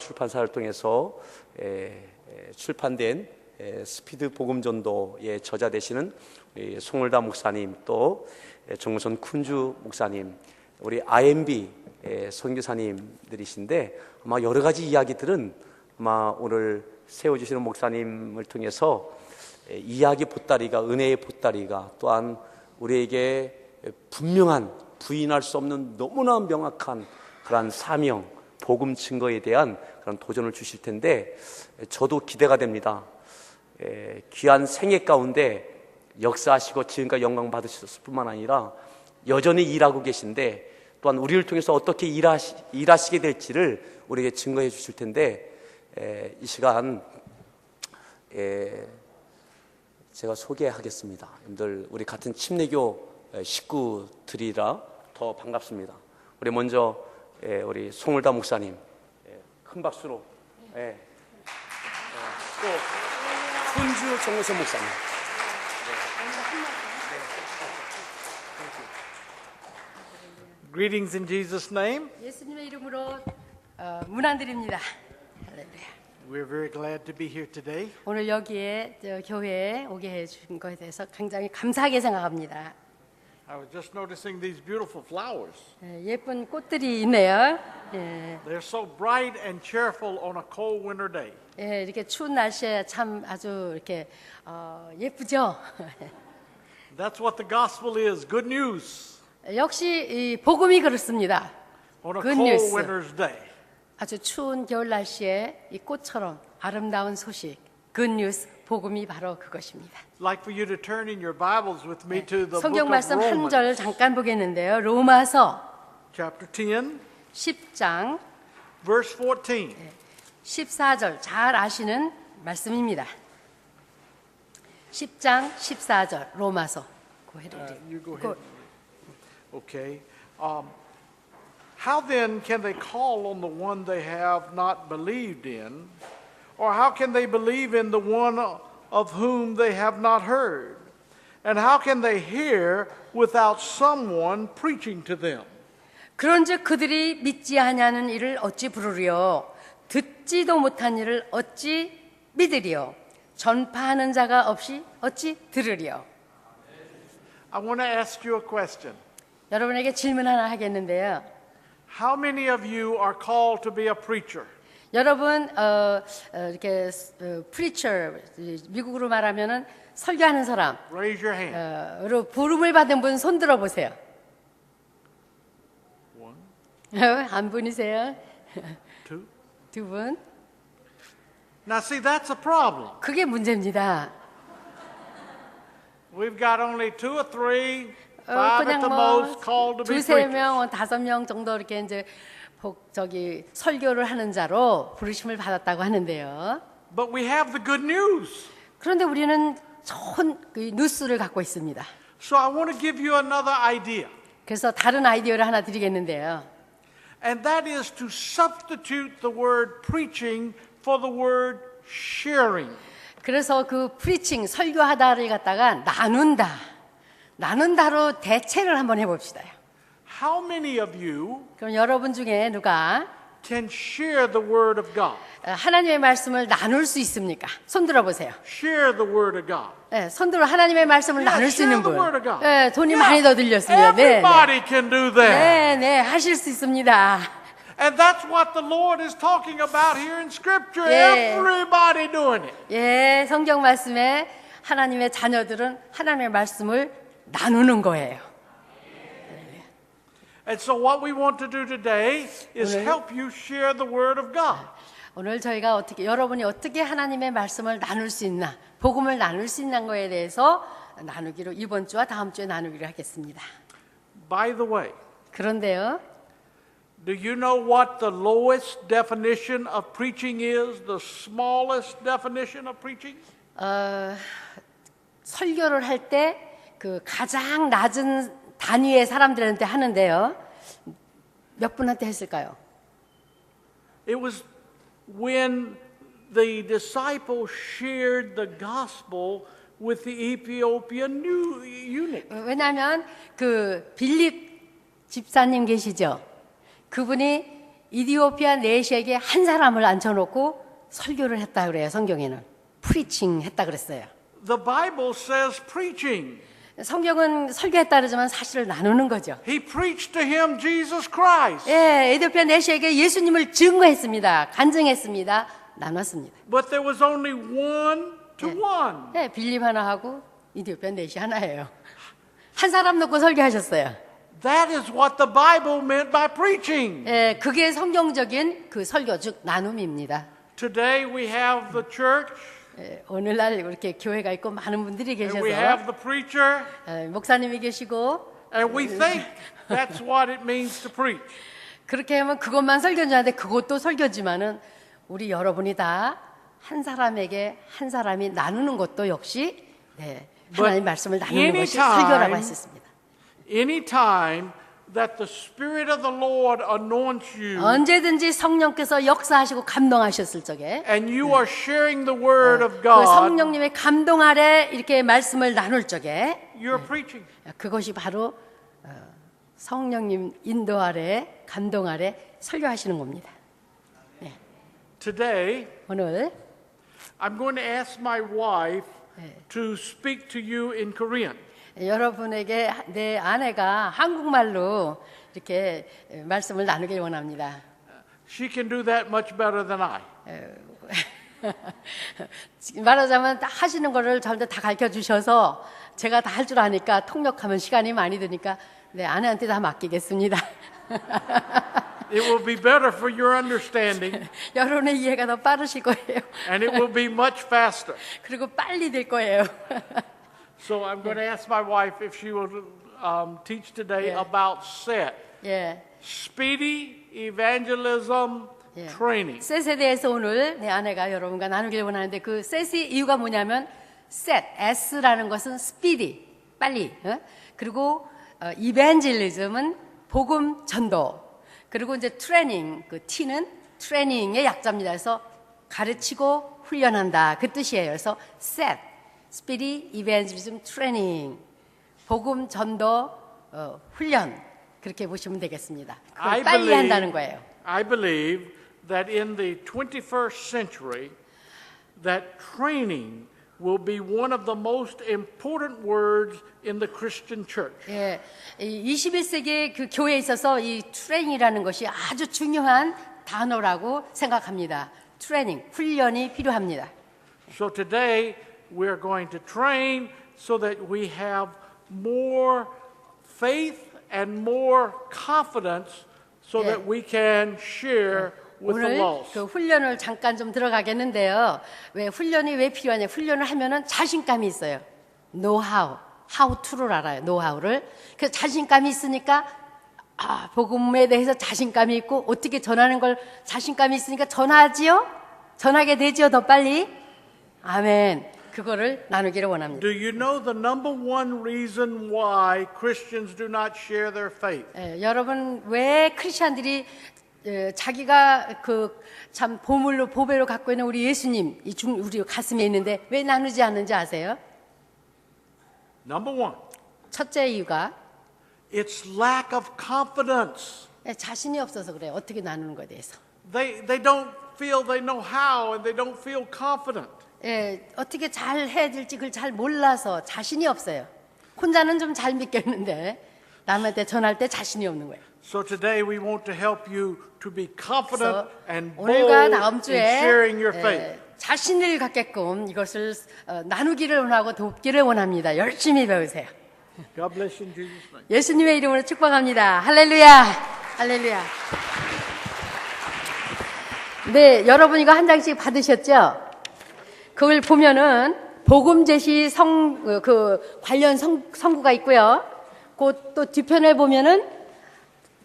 출판사를 통해서 출판된 스피드 복음전도의 저자 되시는 우리 송을다 목사님, 또 정우선 쿤주 목사님, 우리 IMB 선교사님들이신데, 아마 여러 가지 이야기들은 아마 오늘 세워주시는 목사님을 통해서 이야기 보따리가, 은혜의 보따리가, 또한 우리에게 분명한, 부인할 수 없는 너무나 명확한 그런 사명, 복음 증거에 대한 그런 도전을 주실 텐데, 저도 기대가 됩니다. 귀한 생애 가운데 역사하시고 지금까지 영광 받으셨을 뿐만 아니라 여전히 일하고 계신데, 또한 우리를 통해서 어떻게 일하시게 될지를 우리에게 증거해 주실 텐데, 이 시간 제가 소개하겠습니다. 여러분들, 우리 같은 침례교 식구들이라 더 반갑습니다. 우리 먼저 우리 송을다 목사님, 큰 박수로, 또 쿤주 정우선 목사님. Greetings in Jesus' name. 예수님의 이름으로 문안드립니다. 할렐루야. We're very glad to be here today. 오늘 여기에 교회에 오게 해주신 것에 대해서 굉장히 감사하게 생각합니다. I was just noticing these beautiful flowers. 예쁜 꽃들이 있네요. They're so bright and cheerful on a cold winter day. 이렇게 추운 날씨에 참 아주 이렇게 예쁘죠. That's what the gospel is, good news 역시 이 복음이 그렇습니다. on a Good cold news. winter's day. 아주 추운 겨울 날씨에 이 꽃처럼 아름다운 소식, good news, 복음이 바로 그것입니다. Like for you to turn in your Bibles with me to the book 성경 of 말씀 한 Romans, 절 잠깐 보겠는데요. 로마서 chapter 10, 10장 verse 14. 14절 잘 아시는 말씀입니다. 10장 14절 로마서. You go ahead. Okay. How then can they call on the one they have not believed in? Or how can they believe in the one of whom they have not heard? And how can they hear without someone preaching to them? 그런즉 그들이 믿지 아니하는 이를 어찌 부르리요? 듣지도 못한 이를 어찌 믿으리요? 전파하는 자가 없이 어찌 들으리요? I want to ask you a question. 여러분에게 질문 하나 하겠는데요. How many of you are called to be a preacher? 여러분 이렇게 preacher, 미국으로 말하면은 설교하는 사람, Raise your hand. 로 부름을 받은 분 손 들어 보세요. One, 한 분이세요? two. 두 분? Now see, that's a problem. 그게 문제입니다. We've got only 2 or 3, 5 at 그냥 the 뭐 most called to be 두세 preachers. 명, 5명 정도 이렇게 이제 설교를 하는 자로 부르심을 받았다고 하는데요. But we have the good news. 그런데 우리는 좋은 그 뉴스를 갖고 있습니다. So I want to give you another idea. 그래서 다른 아이디어를 하나 드리겠는데요. And that is to substitute the word preaching for the word sharing. 그래서 그 preaching, 설교하다를 갖다가 나눈다로 대체를 한번 해봅시다. How many of you 그럼 여러분 중에 누가 can share the word of God? 하나님의 말씀을 나눌 수 있습니까? 손 들어보세요. Share the word of God. 네, 손들어 하나님의 말씀을 Yeah, 나눌 수 share 있는 the 분. word of God. 네, 돈이 Yeah, 많이 더 들렸습니다. 네, Everybody can do that. 네, 하실 수 있습니다. And that's what the Lord is talking about here in Scripture. Yeah. Everybody doing it. 예, 성경 말씀에 하나님의 자녀들은 하나님의 말씀을 나누는 거예요. And so what we want to do today is 오늘- help you share the word of God. 오늘 저희가 여러분이 어떻게 하나님의 말씀을 나눌 수 있나, 복음을 나눌 수 있는 거에 대해서 나누기로, 이번 주와 다음 주에 나누기로 하겠습니다. By the way, 그런데요, do you know what the lowest definition of preaching is? The smallest definition of preaching? 설교를 할 때 그 가장 낮은 단위의 사람들한테 하는데요. 몇 분한테 했을까요? It was when the disciples shared the gospel with the Ethiopian eunuch. 왜냐하면 그 빌립 집사님 계시죠? 그분이 이디오피아 내시에게 한 사람을 앉혀놓고 설교를 했다 그래요. 성경에는 프리칭 했다 그랬어요. The Bible says preaching. 성경은 설교했다 그러지만 사실을 나누는 거죠. He preached to him Jesus Christ. 예, 에디오피아 내시에게 예수님을 증거했습니다. 간증했습니다. 나눴습니다. But there was only one to one. 예, 빌립 하나 하고 이디오피아 내시 하나예요. 한 사람 놓고 설교하셨어요. That is what the Bible meant by preaching. 예, 그게 성경적인 그 설교 즉 나눔입니다. Today we have the church 예, 오늘날 이렇게 교회가 있고 많은 분들이 and 계셔서 we have the preacher 예, 목사님이 계시고 and we think that's what it means to preach. 그렇게 하면 그것만 설교인 줄 아는데 그것도 설교지만은 우리 여러분이 다 한 사람에게 한 사람이 나누는 것도 역시 네, 하나님 말씀을 나누는 것이 설교라고 할 수 있습니다. Anytime that the Spirit of the Lord anoints you 언제든지 성령께서 역사하시고 감동하셨을 적에 and you are sharing the Word of 그 God, 성령님의 감동 아래 이렇게 말씀을 나눌 적에 you're preaching. 그것이 바로 성령님 인도 아래 감동 아래 설교하시는 겁니다. Today, 오늘 I'm going to ask my wife to speak to you in Korean. 여러분에게 내 아내가 한국말로 이렇게 말씀을 나누길 원합니다. She can do that much better than I. 말하자면 하시는 거를 저한테 다 가르쳐 주셔서 제가 다 할 줄 아니까 통역하면 시간이 많이 드니까 내 아내한테 다 맡기겠습니다. It will be better for your understanding 여러분의 이해가 더 빠르실 거예요. and it will be much faster. 그리고 빨리 될 거예요. So I'm going to ask my wife if she will teach today Yeah. about SET, 예. Speedy Evangelism Yeah. Training. 셋에 대해서 오늘 내 아내가 여러분과 나누길 원하는데 그 셋의 이유가 뭐냐면 셋, S라는 것은 speedy, 빨리. 그리고 evangelism은 복음 전도. 그리고 이제 트레이닝, 그 T는 트레이닝의 약자입니다. 그래서 가르치고 훈련한다. 그 뜻이에요. 그래서 set, speedy evangelism training, 복음 전도 훈련 그렇게 보시면 되겠습니다. 그걸 빨리 한다는 거예요. I believe that in the 21st century, that training will be one of the most important words in the Christian church. 예, 21세기 그 교회에 있어서 이 트레이닝이라는 것이 아주 중요한 단어라고 생각합니다. 트레이닝, 훈련이 필요합니다. So today we're going to train so that we have more faith and more confidence so Yeah. that we can share with the 오늘 lost. 그 훈련을 잠깐 좀 들어가겠는데요. 왜 훈련이 왜 필요하냐? 훈련을 하면은 자신감이 있어요. 노하우, how to를 알아요. 노하우를. 그래서 자신감이 있으니까 복음에 대해서 자신감이 있고 어떻게 전하는 걸 자신감이 있으니까 전하지요? 전하게 되지요? 더 빨리? 아멘. 그거를 나누기를 원합니다. Do you know the number one reason why Christians do not share their faith? 여러분 왜 크리스천들이 자기가 그 참 보물로 보배로 갖고 있는 우리 예수님 우리 가슴에 있는데 왜 나누지 않는지 아세요? Number one, 첫째 이유가 it's lack of confidence. 자신이 없어서 그래요. 어떻게 나누는 거에 대해서. They don't feel they know how and they don't feel confident. 어떻게 잘 해야 될지 그걸 잘 몰라서 자신이 없어요. 혼자는 좀 잘 믿겠는데 남한테 전할 때 자신이 없는 거예요. So today we want to help you to be confident 그래서 and bold 오늘과 다음 in 주에 sharing your faith. 자신을 갖게끔 이것을 나누기를 원하고 돕기를 원합니다. 열심히 배우세요. God bless you in Jesus' name. 예수님의 이름으로 축복합니다. 할렐루야. 할렐루야. 네, 여러분 이거 한 장씩 받으셨죠? 그걸 보면은 복음 제시 관련 성구가 있고요. 그 또 뒤편에 보면은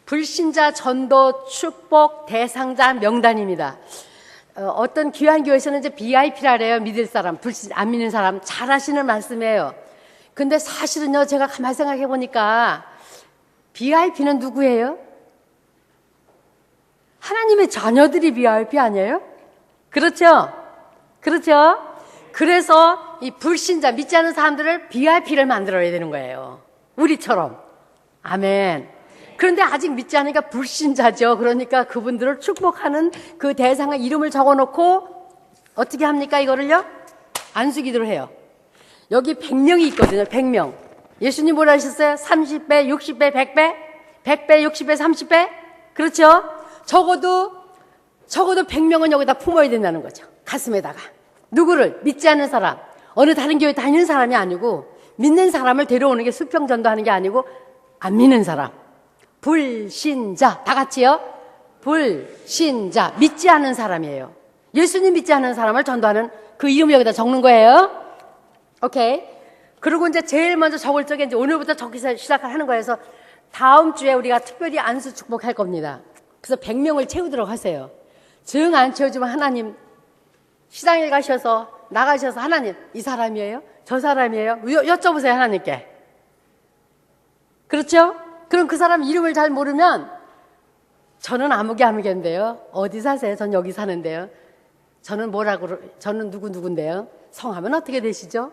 불신자 전도 축복 대상자 명단입니다. 어떤 귀한 교회에서는 이제 VIP라래요. 믿을 사람, 안 믿는 사람 잘 하시는 말씀이에요. 근데 사실은요, 제가 가만히 생각해 보니까 VIP는 누구예요? 하나님의 자녀들이 VIP 아니에요? 그렇죠? 그렇죠? 그래서 이 불신자, 믿지 않는 사람들을 VIP를 만들어야 되는 거예요. 우리처럼. 아멘. 그런데 아직 믿지 않으니까 불신자죠. 그러니까 그분들을 축복하는 그 대상의 이름을 적어놓고 어떻게 합니까? 이거를요? 안수기도를 해요. 여기 100명이 있거든요. 100명. 예수님 뭐라 하셨어요? 30배, 60배, 100배? 100배, 60배, 30배? 그렇죠? 적어도 100명은 여기다 품어야 된다는 거죠. 가슴에다가. 누구를? 믿지 않는 사람. 어느 다른 교회 다니는 사람이 아니고 믿는 사람을 데려오는 게 수평전도 하는 게 아니고 안 믿는 사람. 불신자. 다 같이요. 불신자. 믿지 않는 사람이에요. 예수님 믿지 않는 사람을 전도하는 그 이름을 여기다 적는 거예요. 오케이. 그리고 이제 제일 먼저 적을 적에 이제 오늘부터 적기 시작하는 거여서 다음 주에 우리가 특별히 안수 축복할 겁니다. 그래서 100명을 채우도록 하세요. 정 안 채워주면 하나님 시장에 가셔서 나가셔서 하나님 이 사람이에요? 저 사람이에요? 여쭤보세요 하나님께. 그렇죠? 그럼 그 사람 이름을 잘 모르면 저는 아무개인데요. 어디 사세요? 전 여기 사는데요. 저는 누군데요? 성함은 어떻게 되시죠?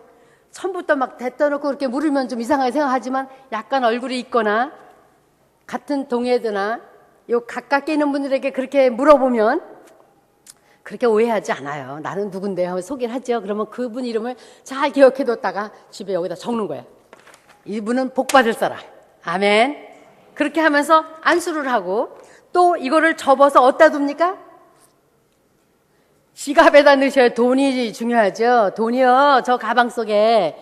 처음부터 막 대떠 놓고 그렇게 물으면 좀 이상하게 생각하지만 약간 얼굴이 있거나 같은 동해드나 요 가깝게 있는 분들에게 그렇게 물어보면 그렇게 오해하지 않아요. 나는 누군데요? 하면 소개를 하죠. 그러면 그분 이름을 잘 기억해뒀다가 집에 여기다 적는 거예요. 이분은 복받을 사람. 아멘. 그렇게 하면서 안수를 하고 또 이거를 접어서 어디다 둡니까? 지갑에다 넣으셔야 돈이 중요하죠. 돈이요. 저 가방 속에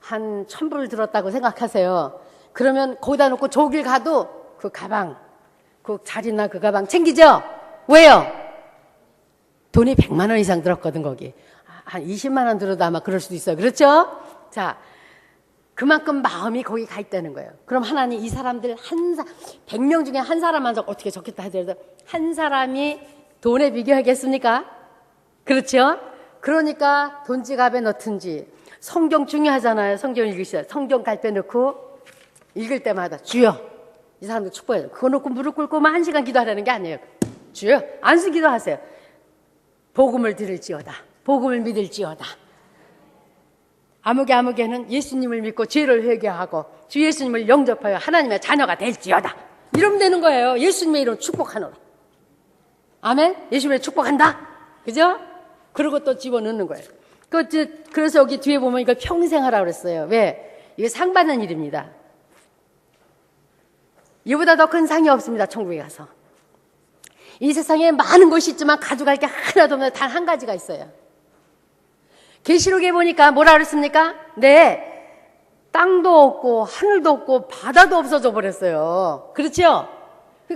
한 1,000불 들었다고 생각하세요. 그러면 거기다 놓고 저길 가도 그 가방, 그 자리나 그 가방 챙기죠? 왜요? 돈이 100만 원 이상 들었거든, 거기. 한 20만 원 들어도 아마 그럴 수도 있어요. 그렇죠? 자, 그만큼 마음이 거기 가 있다는 거예요. 그럼 하나님 이 사람들 100명 중에 한 사람만 어떻게 적겠다 하더라도 한 사람이 돈에 비교하겠습니까? 그렇죠? 그러니까 돈 지갑에 넣든지 성경 중요하잖아요. 성경 읽으셔야 성경 갈때 넣고 읽을 때마다 주여 이 사람들 축복해요. 그거 놓고 무릎 꿇고만 1시간 기도하라는 게 아니에요. 주여 안수 기도하세요. 복음을 들을지어다. 복음을 믿을지어다. 아무개는 예수님을 믿고 죄를 회개하고 주 예수님을 영접하여 하나님의 자녀가 될지어다. 이러면 되는 거예요. 예수님의 이름 축복하노라. 아멘? 예수님의 축복한다. 그죠? 그리고 또 집어넣는 거예요. 그래서 여기 뒤에 보면 이걸 평생 하라고 그랬어요. 왜? 이게 상 받는 일입니다. 이보다 더 큰 상이 없습니다. 천국에 가서. 이 세상에 많은 것이 있지만 가져갈 게 하나도 없는데 단 한 가지가 있어요. 계시록에 보니까 뭐라 그랬습니까? 네, 땅도 없고 하늘도 없고 바다도 없어져 버렸어요. 그렇죠?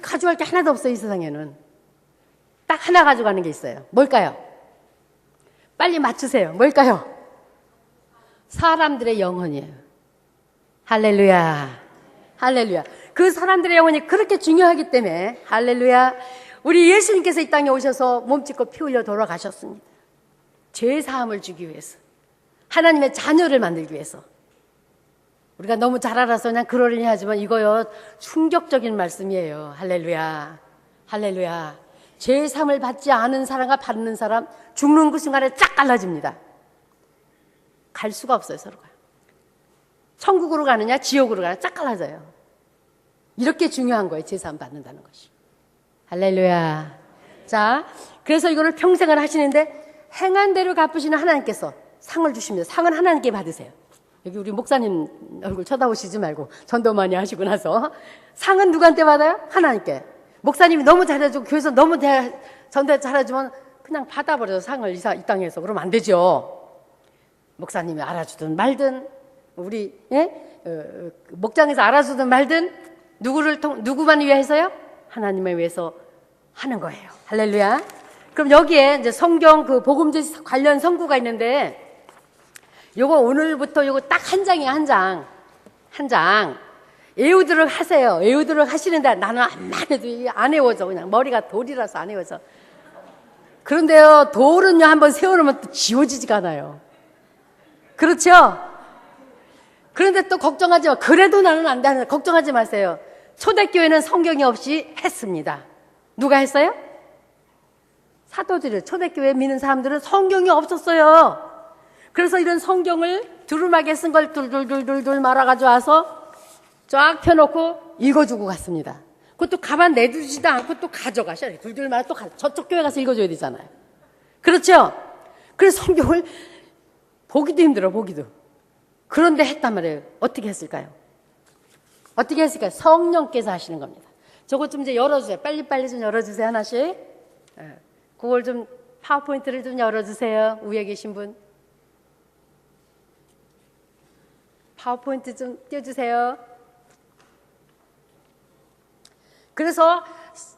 가져갈 게 하나도 없어요. 이 세상에는. 딱 하나 가져가는 게 있어요. 뭘까요? 빨리 맞추세요. 뭘까요? 사람들의 영혼이에요. 할렐루야. 할렐루야. 그 사람들의 영혼이 그렇게 중요하기 때문에 할렐루야. 우리 예수님께서 이 땅에 오셔서 몸짓고 피 흘려 돌아가셨습니다. 죄 사함을 주기 위해서. 하나님의 자녀를 만들기 위해서. 우리가 너무 잘 알아서 그냥 그러려니 하지만 이거요 충격적인 말씀이에요. 할렐루야. 할렐루야. 죄 사함을 받지 않은 사람과 받는 사람 죽는 그 순간에 쫙 갈라집니다. 갈 수가 없어요. 서로가. 천국으로 가느냐 지옥으로 가느냐 쫙 갈라져요. 이렇게 중요한 거예요. 죄 사함 받는다는 것이. 할렐루야. 자, 그래서 이거를 평생을 하시는데 행한 대로 갚으시는 하나님께서 상을 주십니다. 상은 하나님께 받으세요. 여기 우리 목사님 얼굴 쳐다보시지 말고 전도 많이 하시고 나서 상은 누구한테 받아요? 하나님께. 목사님이 너무 잘해주고 교회에서 너무 전도 잘해주면 그냥 받아버려요. 상을 이 땅에서. 그러면 안 되죠. 목사님이 알아주든 말든 우리 목장에서 알아주든 말든 누구만 위해서요? 하나님을 위해서 하는 거예요. 할렐루야. 그럼 여기에 이제 성경 그 복음제 관련 성구가 있는데 요거 오늘부터 요거 딱 한 장이에요. 한 장. 외우도록 하세요. 외우도록 하시는데 나는 암만 해도 안 외워져. 그냥 머리가 돌이라서 안 외워져. 그런데요, 돌은요, 한번 세워놓으면 또 지워지지가 않아요. 그렇죠? 그런데 또 걱정하지 마. 그래도 나는 안 돼. 걱정하지 마세요. 초대교회는 성경이 없이 했습니다. 누가 했어요? 사도들을. 초대교회 믿는 사람들은 성경이 없었어요. 그래서 이런 성경을 두루마기에 쓴 걸 둘둘둘둘 말아가지고 와서 쫙 펴놓고 읽어주고 갔습니다. 그것도 가만 내두지도 않고 또 가져가셔. 굴들마다 또 저쪽 교회 가서 읽어줘야 되잖아요. 그렇죠? 그래서 성경을 보기도 힘들어, 보기도. 그런데 했단 말이에요. 어떻게 했을까요? 어떻게 했을까요? 성령께서 하시는 겁니다. 저것 좀 이제 열어주세요. 빨리빨리 좀 열어주세요, 하나씩. 예. 그걸 좀, 파워포인트를 좀 열어주세요. 위에 계신 분. 파워포인트 좀 띄워주세요. 그래서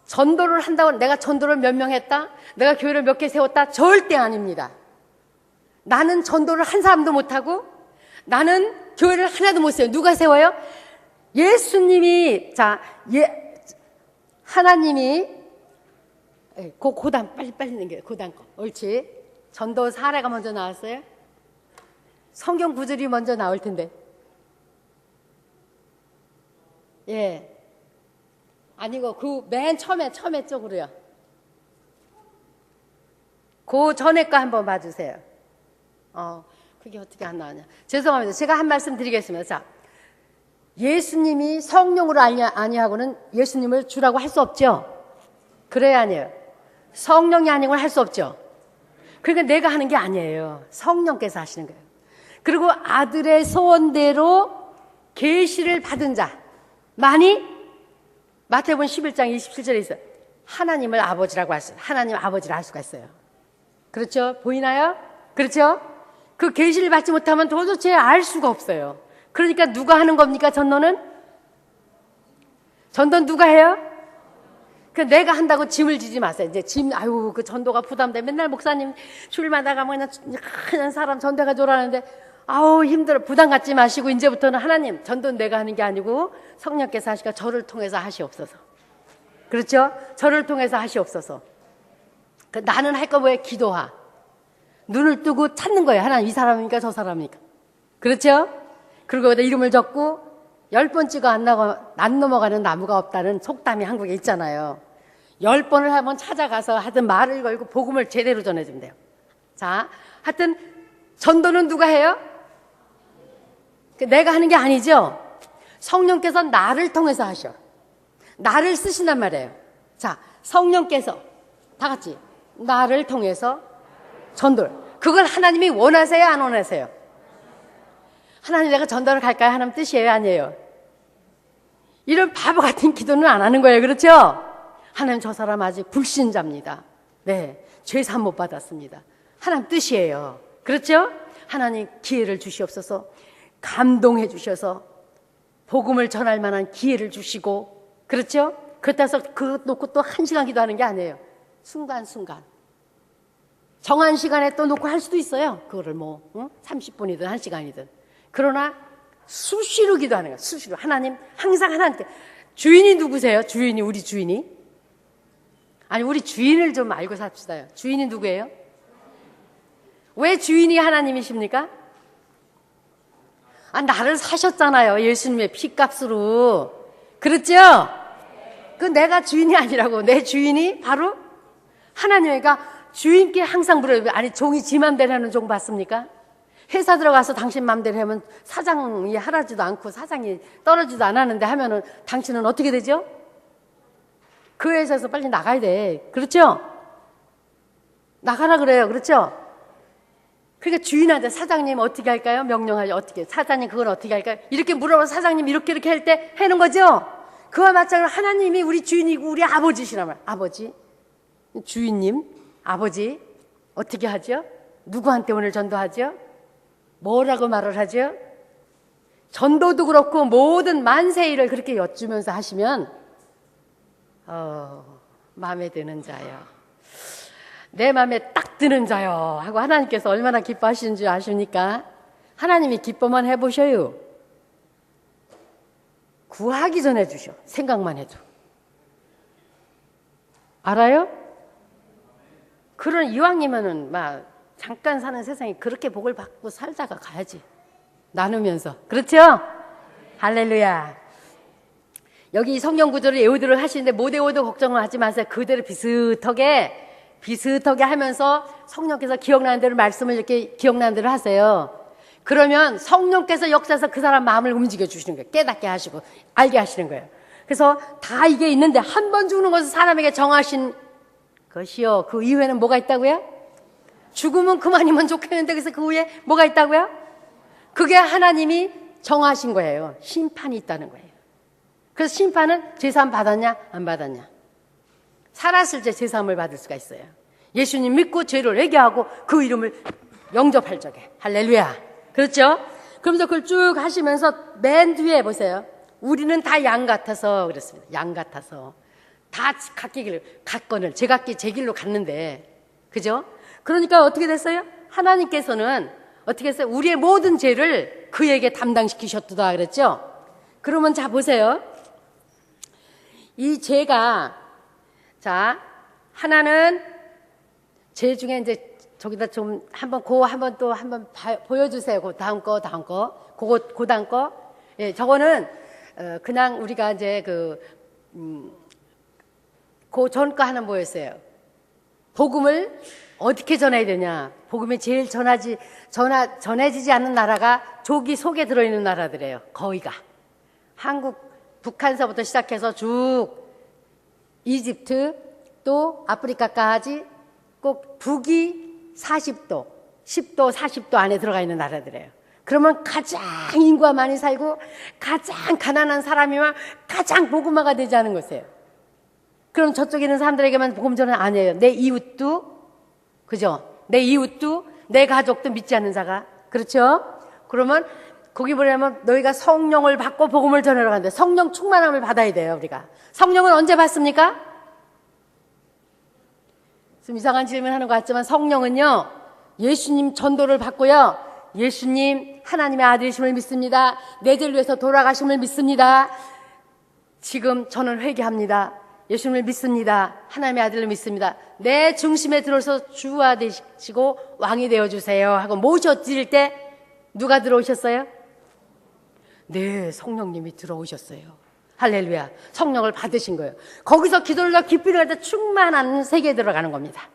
전도를 한다고 내가 전도를 몇 명 했다? 내가 교회를 몇 개 세웠다? 절대 아닙니다. 나는 전도를 한 사람도 못하고 나는 교회를 하나도 못 세워요. 누가 세워요? 예수님이, 하나님이, 고단, 빨리 넘겨요. 고단 거. 옳지. 전도 사례가 먼저 나왔어요? 성경 구절이 먼저 나올 텐데. 예. 아니고, 맨 처음에 쪽으로요. 그 전에 거 한번 봐주세요. 그게 어떻게 안 나오냐. 죄송합니다. 제가 한 말씀 드리겠습니다. 자, 예수님이 성령으로 아니하고는 예수님을 주라고 할 수 없죠? 그래야 아니에요. 성령이 아니고는 할 수 없죠? 그러니까 내가 하는 게 아니에요. 성령께서 하시는 거예요. 그리고 아들의 소원대로 계시를 받은 자만이 마태복음 11장 27절에 있어요. 하나님을 아버지라고 할 수, 하나님 아버지를 알 수가 있어요. 그렇죠? 보이나요? 그렇죠? 그 계시를 받지 못하면 도대체 알 수가 없어요. 그러니까 누가 하는 겁니까? 전도는 누가 해요? 그 내가 한다고 짐을 지지 마세요. 이제 그 전도가 부담돼. 맨날 목사님 주일마다 가면 그냥 사람 전도가 오라는데 힘들어. 부담 갖지 마시고 이제부터는 하나님 전도는 내가 하는 게 아니고 성령께서 하시니까 저를 통해서 하시옵소서. 그렇죠? 저를 통해서 하시옵소서. 나는 할 거 뭐예요? 기도하. 눈을 뜨고 찾는 거예요. 하나님 이 사람입니까? 저 사람입니까? 그렇죠? 그리고 거기다 이름을 적고 10번 찍어 안 넘어가는 나무가 없다는 속담이 한국에 있잖아요. 10번을 한번 찾아가서 하여튼 말을 걸고 복음을 제대로 전해주면 돼요. 자, 하여튼 전도는 누가 해요? 내가 하는 게 아니죠. 성령께서 나를 통해서 하셔. 나를 쓰신단 말이에요. 자, 성령께서 다 같이 나를 통해서 전도를. 그걸 하나님이 원하세요? 안 원하세요? 하나님 내가 전도를 갈까요? 하나님 뜻이에요? 아니에요? 이런 바보 같은 기도는 안 하는 거예요. 그렇죠? 하나님 저 사람 아직 불신자입니다. 네, 죄 산 못 받았습니다. 하나님 뜻이에요. 그렇죠? 하나님 기회를 주시옵소서. 감동해 주셔서 복음을 전할 만한 기회를 주시고, 그렇죠? 그렇다고 해서 그거 놓고 또 1시간 기도하는 게 아니에요. 순간순간 정한 시간에 또 놓고 할 수도 있어요. 그거를 30분이든 1시간이든. 그러나 수시로 기도하는 거예요. 수시로. 하나님, 항상 하나님께. 주인이 누구세요? 주인이, 우리 주인이? 아니, 우리 주인을 좀 알고 삽시다요. 주인이 누구예요? 왜 주인이 하나님이십니까? 나를 사셨잖아요. 예수님의 피값으로. 그렇죠? 그 내가 주인이 아니라고. 내 주인이 바로 하나님이니까 주인께 항상 물어요. 아니, 종이 지 맘대로 하는 종 봤습니까? 회사 들어가서 당신 맘대로 하면 사장이 하라지도 않고 사장이 떨어지도 않았는데 하면은 당신은 어떻게 되죠? 그 회사에서 빨리 나가야 돼. 그렇죠? 나가라 그래요. 그렇죠? 그러니까 주인한테 사장님 어떻게 할까요? 명령하죠. 어떻게? 사장님 그건 어떻게 할까요? 이렇게 물어봐서 사장님 이렇게 할 때 하는 거죠? 그와 마찬가지로 하나님이 우리 주인이고 우리 아버지시란 말이에요. 아버지, 주인님, 아버지 어떻게 하죠? 누구한테 오늘 전도하죠? 뭐라고 말을 하죠? 전도도 그렇고 모든 만세 일을 그렇게 여쭈면서 하시면 마음에 드는 자요. 내 마음에 딱 드는 자요 하고 하나님께서 얼마나 기뻐하시는 줄 아십니까? 하나님이 기뻐만 해보셔요. 구하기 전에 주셔. 생각만 해도. 알아요? 그런 이왕이면은 잠깐 사는 세상에 그렇게 복을 받고 살다가 가야지. 나누면서. 그렇죠? 할렐루야. 여기 성경 구절을 에우드를 하시는데 못 에우드 걱정을 하지 마세요. 그대로 비슷하게 하면서 성령께서 기억나는 대로 말씀을 이렇게 기억나는 대로 하세요. 그러면 성령께서 역사해서 그 사람 마음을 움직여 주시는 거예요. 깨닫게 하시고 알게 하시는 거예요. 그래서 다 이게 있는데 한 번 죽는 것은 사람에게 정하신 것이요. 그 이후에는 뭐가 있다고요? 죽으면 그만이면 좋겠는데 그래서 그 후에 뭐가 있다고요? 그게 하나님이 정하신 거예요. 심판이 있다는 거예요. 그래서 심판은 제사함 받았냐 안 받았냐. 살았을 때 제사함을 받을 수가 있어요. 예수님 믿고 죄를 회개하고 그 이름을 영접할 적에. 할렐루야. 그렇죠? 그러면서 그걸 쭉 하시면서 맨 뒤에 보세요. 우리는 다 양 같아서 그랬습니다. 양 같아서 다 각기 길을 갔건을 제각기 제 길로 갔는데, 그죠? 그러니까 어떻게 됐어요? 하나님께서는 어떻게 했어요? 우리의 모든 죄를 그에게 담당시키셨다 그랬죠? 그러면 자 보세요. 이 죄가, 자 하나는 죄 중에 이제 저기다 좀 한번 보여주세요. 그 다음 거 그 다음 거. 예, 저거는 그냥 우리가 이제 그 전 거 하나 뭐였어요? 복음을 어떻게 전해야 되냐? 복음이 제일 전해지지 않는 나라가 조기 속에 들어있는 나라들이에요. 거의가 한국, 북한서부터 시작해서 쭉 이집트 또 아프리카까지 꼭 북이 40도, 10도, 40도 안에 들어가 있는 나라들이에요. 그러면 가장 인구가 많이 살고 가장 가난한 사람이면 가장 복음화가 되지 않은 것이에요. 그럼 저쪽에 있는 사람들에게만 복음 전은 아니에요. 내 이웃도, 그죠? 내 이웃도, 내 가족도 믿지 않는 자가, 그렇죠? 그러면 거기 뭐냐면 너희가 성령을 받고 복음을 전하러 간대. 성령 충만함을 받아야 돼요, 우리가. 성령은 언제 받습니까? 좀 이상한 질문 하는 것 같지만 성령은요, 예수님 전도를 받고요, 예수님 하나님의 아들이심을 믿습니다. 내 죄를 위해서 돌아가심을 믿습니다. 지금 저는 회개합니다. 예수님을 믿습니다. 하나님의 아들을 믿습니다. 내 중심에 들어서 주와 되시고 왕이 되어주세요 하고 모셔드릴 때 누가 들어오셨어요? 네, 성령님이 들어오셨어요. 할렐루야. 성령을 받으신 거예요. 거기서 기도를 더 깊이 들어갈 때 충만한 세계에 들어가는 겁니다.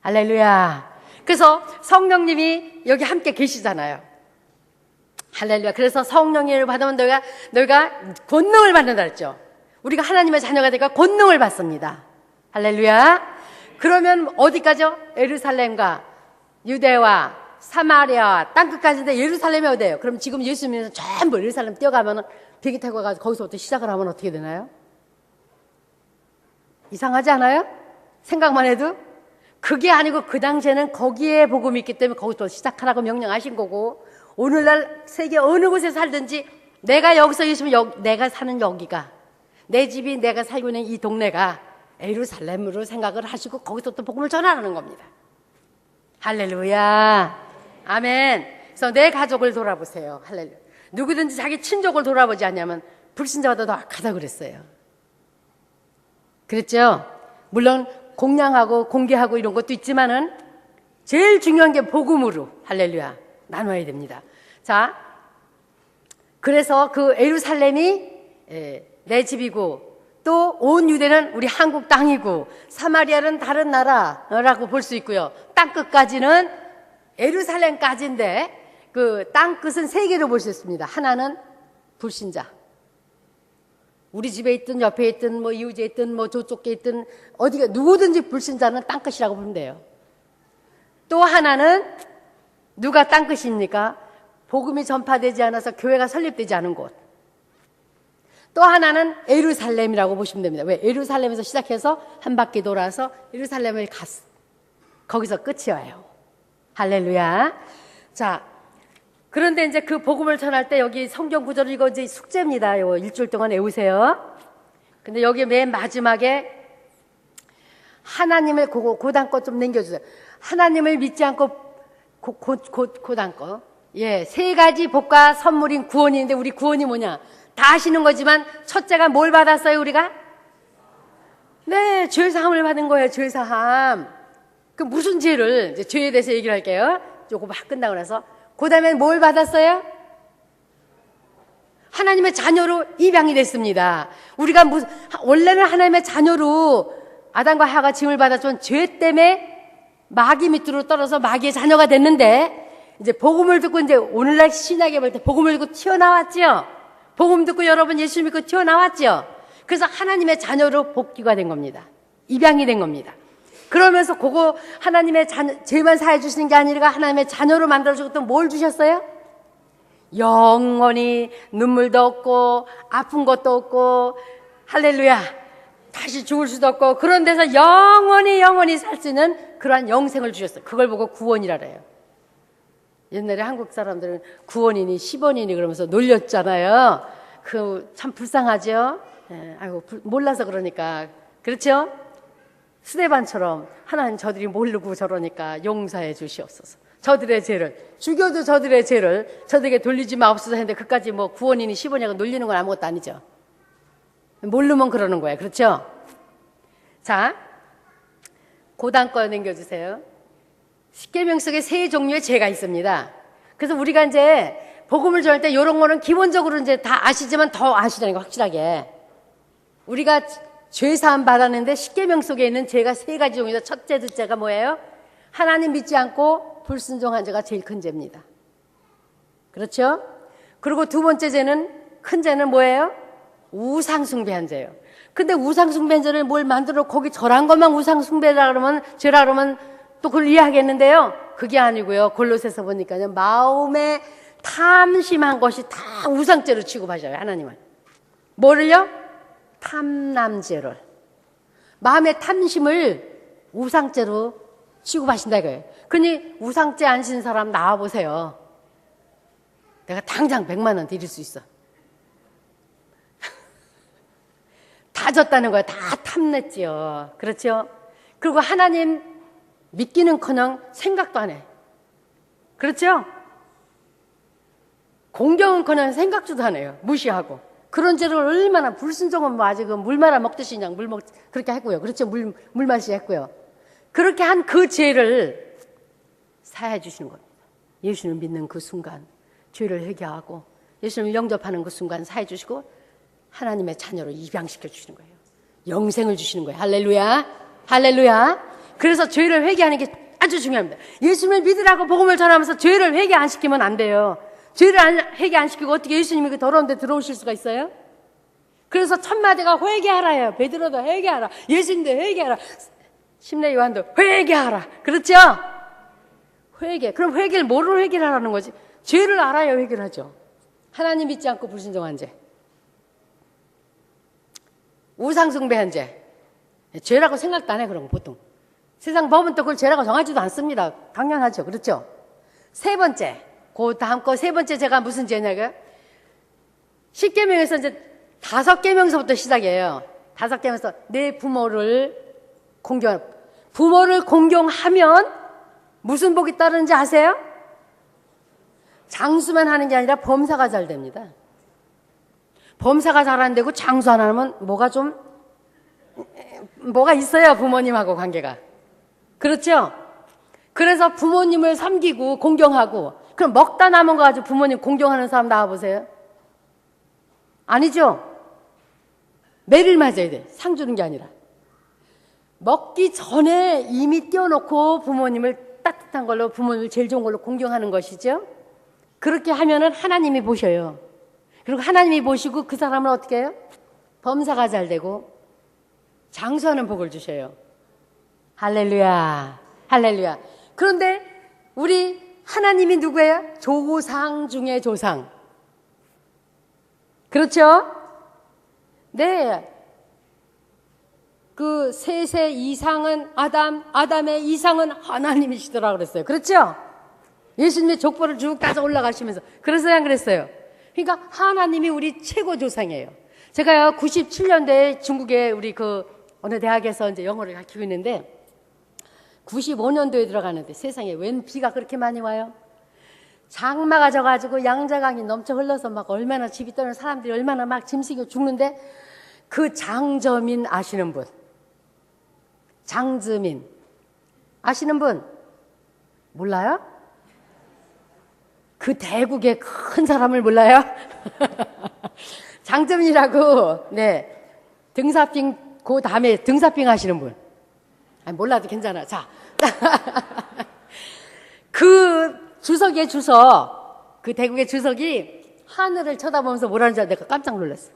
할렐루야. 그래서 성령님이 여기 함께 계시잖아요. 할렐루야. 그래서 성령을 받으면 너희가 권능을 받는다 그랬죠. 우리가 하나님의 자녀가 되니까 권능을 받습니다. 할렐루야. 그러면 어디까지요? 예루살렘과 유대와 사마리아 땅끝까지인데 예루살렘이 어디예요? 그럼 지금 예수님은 전부 예루살렘 뛰어가면 비행기 타고 가서 거기서부터 시작을 하면 어떻게 되나요? 이상하지 않아요? 생각만 해도? 그게 아니고 그 당시에는 거기에 복음이 있기 때문에 거기서 시작하라고 명령하신 거고, 오늘날 세계 어느 곳에 살든지 내가 여기서 있으면 내가 사는 여기가, 내 집이, 내가 살고 있는 이 동네가 예루살렘으로 생각을 하시고 거기서 또 복음을 전하는 겁니다. 할렐루야. 아멘. 그래서 내 가족을 돌아보세요. 할렐루야. 누구든지 자기 친족을 돌아보지 않냐면 불신자보다 더 악하다 그랬어요. 그랬죠? 물론 공양하고 공개하고 이런 것도 있지만은 제일 중요한 게 복음으로, 할렐루야, 나눠야 됩니다. 자, 그래서 그 예루살렘이 내 집이고 또 온 유대는 우리 한국 땅이고 사마리아는 다른 나라라고 볼 수 있고요. 땅끝까지는 예루살렘까지인데 그 땅끝은 세 개로 볼 수 있습니다. 하나는 불신자. 우리 집에 있든 옆에 있든 뭐 이웃에 있든 뭐 저쪽에 있든 어디가 누구든지 불신자는 땅끝이라고 보면 돼요. 또 하나는 누가 땅끝입니까? 복음이 전파되지 않아서 교회가 설립되지 않은 곳. 또 하나는 예루살렘이라고 보시면 됩니다. 왜? 예루살렘에서 시작해서 한 바퀴 돌아서 예루살렘을 거기서 끝이에요. 할렐루야. 자, 그런데 이제 그 복음을 전할 때 여기 성경 구절을 이거 이제 숙제입니다. 이거 일주일 동안 외우세요. 근데 여기 맨 마지막에 하나님을 고단껏 좀 남겨주세요. 하나님을 믿지 않고 고단껏. 예, 세 가지 복과 선물인 구원이 있는데 우리 구원이 뭐냐? 다 아시는 거지만 첫째가 뭘 받았어요, 우리가? 네, 죄사함을 받은 거예요, 죄사함. 그 무슨 죄를, 이제 죄에 대해서 얘기를 할게요. 요거 막 끝나고 나서. 그 다음에 뭘 받았어요? 하나님의 자녀로 입양이 됐습니다. 우리가 원래는 하나님의 자녀로 아담과 하와가 지음을 받았지만 죄 때문에 마귀 밑으로 떨어져 마귀의 자녀가 됐는데 이제 복음을 듣고 이제 오늘날 신약에 볼 때 복음을 듣고 튀어나왔죠. 복음 듣고 여러분 예수 믿고 튀어나왔죠. 그래서 하나님의 자녀로 복귀가 된 겁니다. 입양이 된 겁니다. 그러면서 그거 하나님의 죄만 사해 주시는 게 아니라 하나님의 자녀로 만들어주고 또 뭘 주셨어요? 영원히 눈물도 없고 아픈 것도 없고 할렐루야 다시 죽을 수도 없고 그런 데서 영원히 살 수 있는 그러한 영생을 주셨어요. 그걸 보고 구원이라 그래요. 옛날에 한국 사람들은 구원이니 10원이니 그러면서 놀렸잖아요. 그 참 불쌍하죠. 예, 아이고 몰라서 그러니까 그렇죠? 스데반처럼 하나님 저들이 모르고 저러니까 용서해 주시옵소서. 저들의 죄를 죽여도 저들의 죄를 저들에게 돌리지 마옵소서 했는데 그까지 뭐 구원이니 10원이냐고 놀리는 건 아무것도 아니죠. 모르면 그러는 거예요. 그렇죠? 자, 고단 거 넘겨주세요. 십계명 속에 세 종류의 죄가 있습니다. 그래서 우리가 이제 복음을 전할 때 이런 거는 기본적으로 이제 다 아시지만 더 아시라는 거 확실하게. 우리가 죄 사함 받았는데 십계명 속에 있는 죄가 세 가지 종류다. 첫째, 둘째가 뭐예요? 하나님 믿지 않고 불순종한 죄가 제일 큰 죄입니다. 그렇죠? 그리고 두 번째 죄는 큰 죄는 뭐예요? 우상 숭배한 죄예요. 근데 우상 숭배한 죄를 뭘 만들어 거기 절한 것만 우상 숭배라 그러면 죄라 그러면 또 그걸 이해하겠는데요. 그게 아니고요. 골로새서 보니까요. 마음에 탐심한 것이 다 우상죄로 취급하셔요. 하나님은. 뭐를요? 탐남죄를. 마음의 탐심을 우상죄로 취급하신다 이거예요. 그러니 우상죄 안 신 사람 나와보세요. 내가 당장 100만 원 드릴 수 있어. 다 졌다는 거야. 다 탐냈지요. 그렇죠? 그리고 하나님 믿기는커녕 생각도 안 해. 그렇죠? 공경은커녕 생각도 안 해요. 무시하고. 그런 죄를 얼마나 불순종은 뭐 아직 물 말아 먹듯이 그냥 그렇게 했고요. 그렇죠? 물 마시 했고요. 그렇게 한 그 죄를 사해 주시는 겁니다. 예수를 믿는 그 순간 죄를 회개하고 예수를 영접하는 그 순간 사해 주시고 하나님의 자녀로 입양시켜 주시는 거예요. 영생을 주시는 거예요. 할렐루야. 할렐루야. 그래서 죄를 회개하는 게 아주 중요합니다. 예수님을 믿으라고 복음을 전하면서 죄를 회개 안 시키면 안 돼요. 죄를 회개 안 시키고 어떻게 예수님이 그 더러운 데 들어오실 수가 있어요? 그래서 첫 마디가 회개하라예요. 베드로도 회개하라. 예수님도 회개하라. 심내 요한도 회개하라. 그렇죠? 회개. 그럼 회개를 뭐로 회개를 하라는 거지? 죄를 알아야 회개를 하죠. 하나님 믿지 않고 불순종한 죄. 우상숭배한 죄. 죄라고 생각도 안 해, 그런 거 보통. 세상 법은 또 그걸 죄라고 정하지도 않습니다. 당연하죠. 그렇죠? 세 번째. 그 다음 거 세 번째 죄가 무슨 죄냐고요? 10계명에서 이제 5계명서부터 시작이에요. 5계명에서 내 부모를 공경하라. 부모를 공경하면 무슨 복이 따르는지 아세요? 장수만 하는 게 아니라 범사가 잘 됩니다. 범사가 잘 안 되고 장수 안 하면 뭐가 있어요, 부모님하고 관계가. 그렇죠? 그래서 부모님을 섬기고 공경하고, 그럼 먹다 남은 거 가지고 부모님 공경하는 사람 나와보세요. 아니죠? 매를 맞아야 돼. 상 주는 게 아니라. 먹기 전에 이미 띄워놓고 부모님을 따뜻한 걸로, 부모님을 제일 좋은 걸로 공경하는 것이죠. 그렇게 하면은 하나님이 보셔요. 그리고 하나님이 보시고 그 사람을 어떻게 해요? 범사가 잘 되고 장수하는 복을 주셔요. 할렐루야. 할렐루야. 그런데 우리 하나님이 누구예요? 조상 중에 조상. 그렇죠? 네. 그 셋의 이상은 아담의 이상은 하나님이시더라 그랬어요. 그렇죠? 예수님의 족보를 쭉 따서 올라가시면서. 그래서 안 그랬어요. 그러니까 하나님이 우리 최고 조상이에요. 제가요, 97년도에 중국에 우리 어느 대학에서 이제 영어를 가르치고 있는데, 95년도에 들어가는데 세상에 웬 비가 그렇게 많이 와요? 장마가 져가지고 양자강이 넘쳐 흘러서 막 얼마나 집이 떠는 사람들이 얼마나 막 짐승이 죽는데, 그 장저민 아시는 분? 장즈민. 아시는 분? 몰라요? 그 대국의 큰 사람을 몰라요? 장저민이라고, 네. 등사빙, 그 다음에 등사빙 하시는 분. 아니, 몰라도 괜찮아. 자. 그 주석 주석이에요, 주석. 그 대국의 주석이 하늘을 쳐다보면서 뭐라는 줄 알아? 내가 깜짝 놀랐어.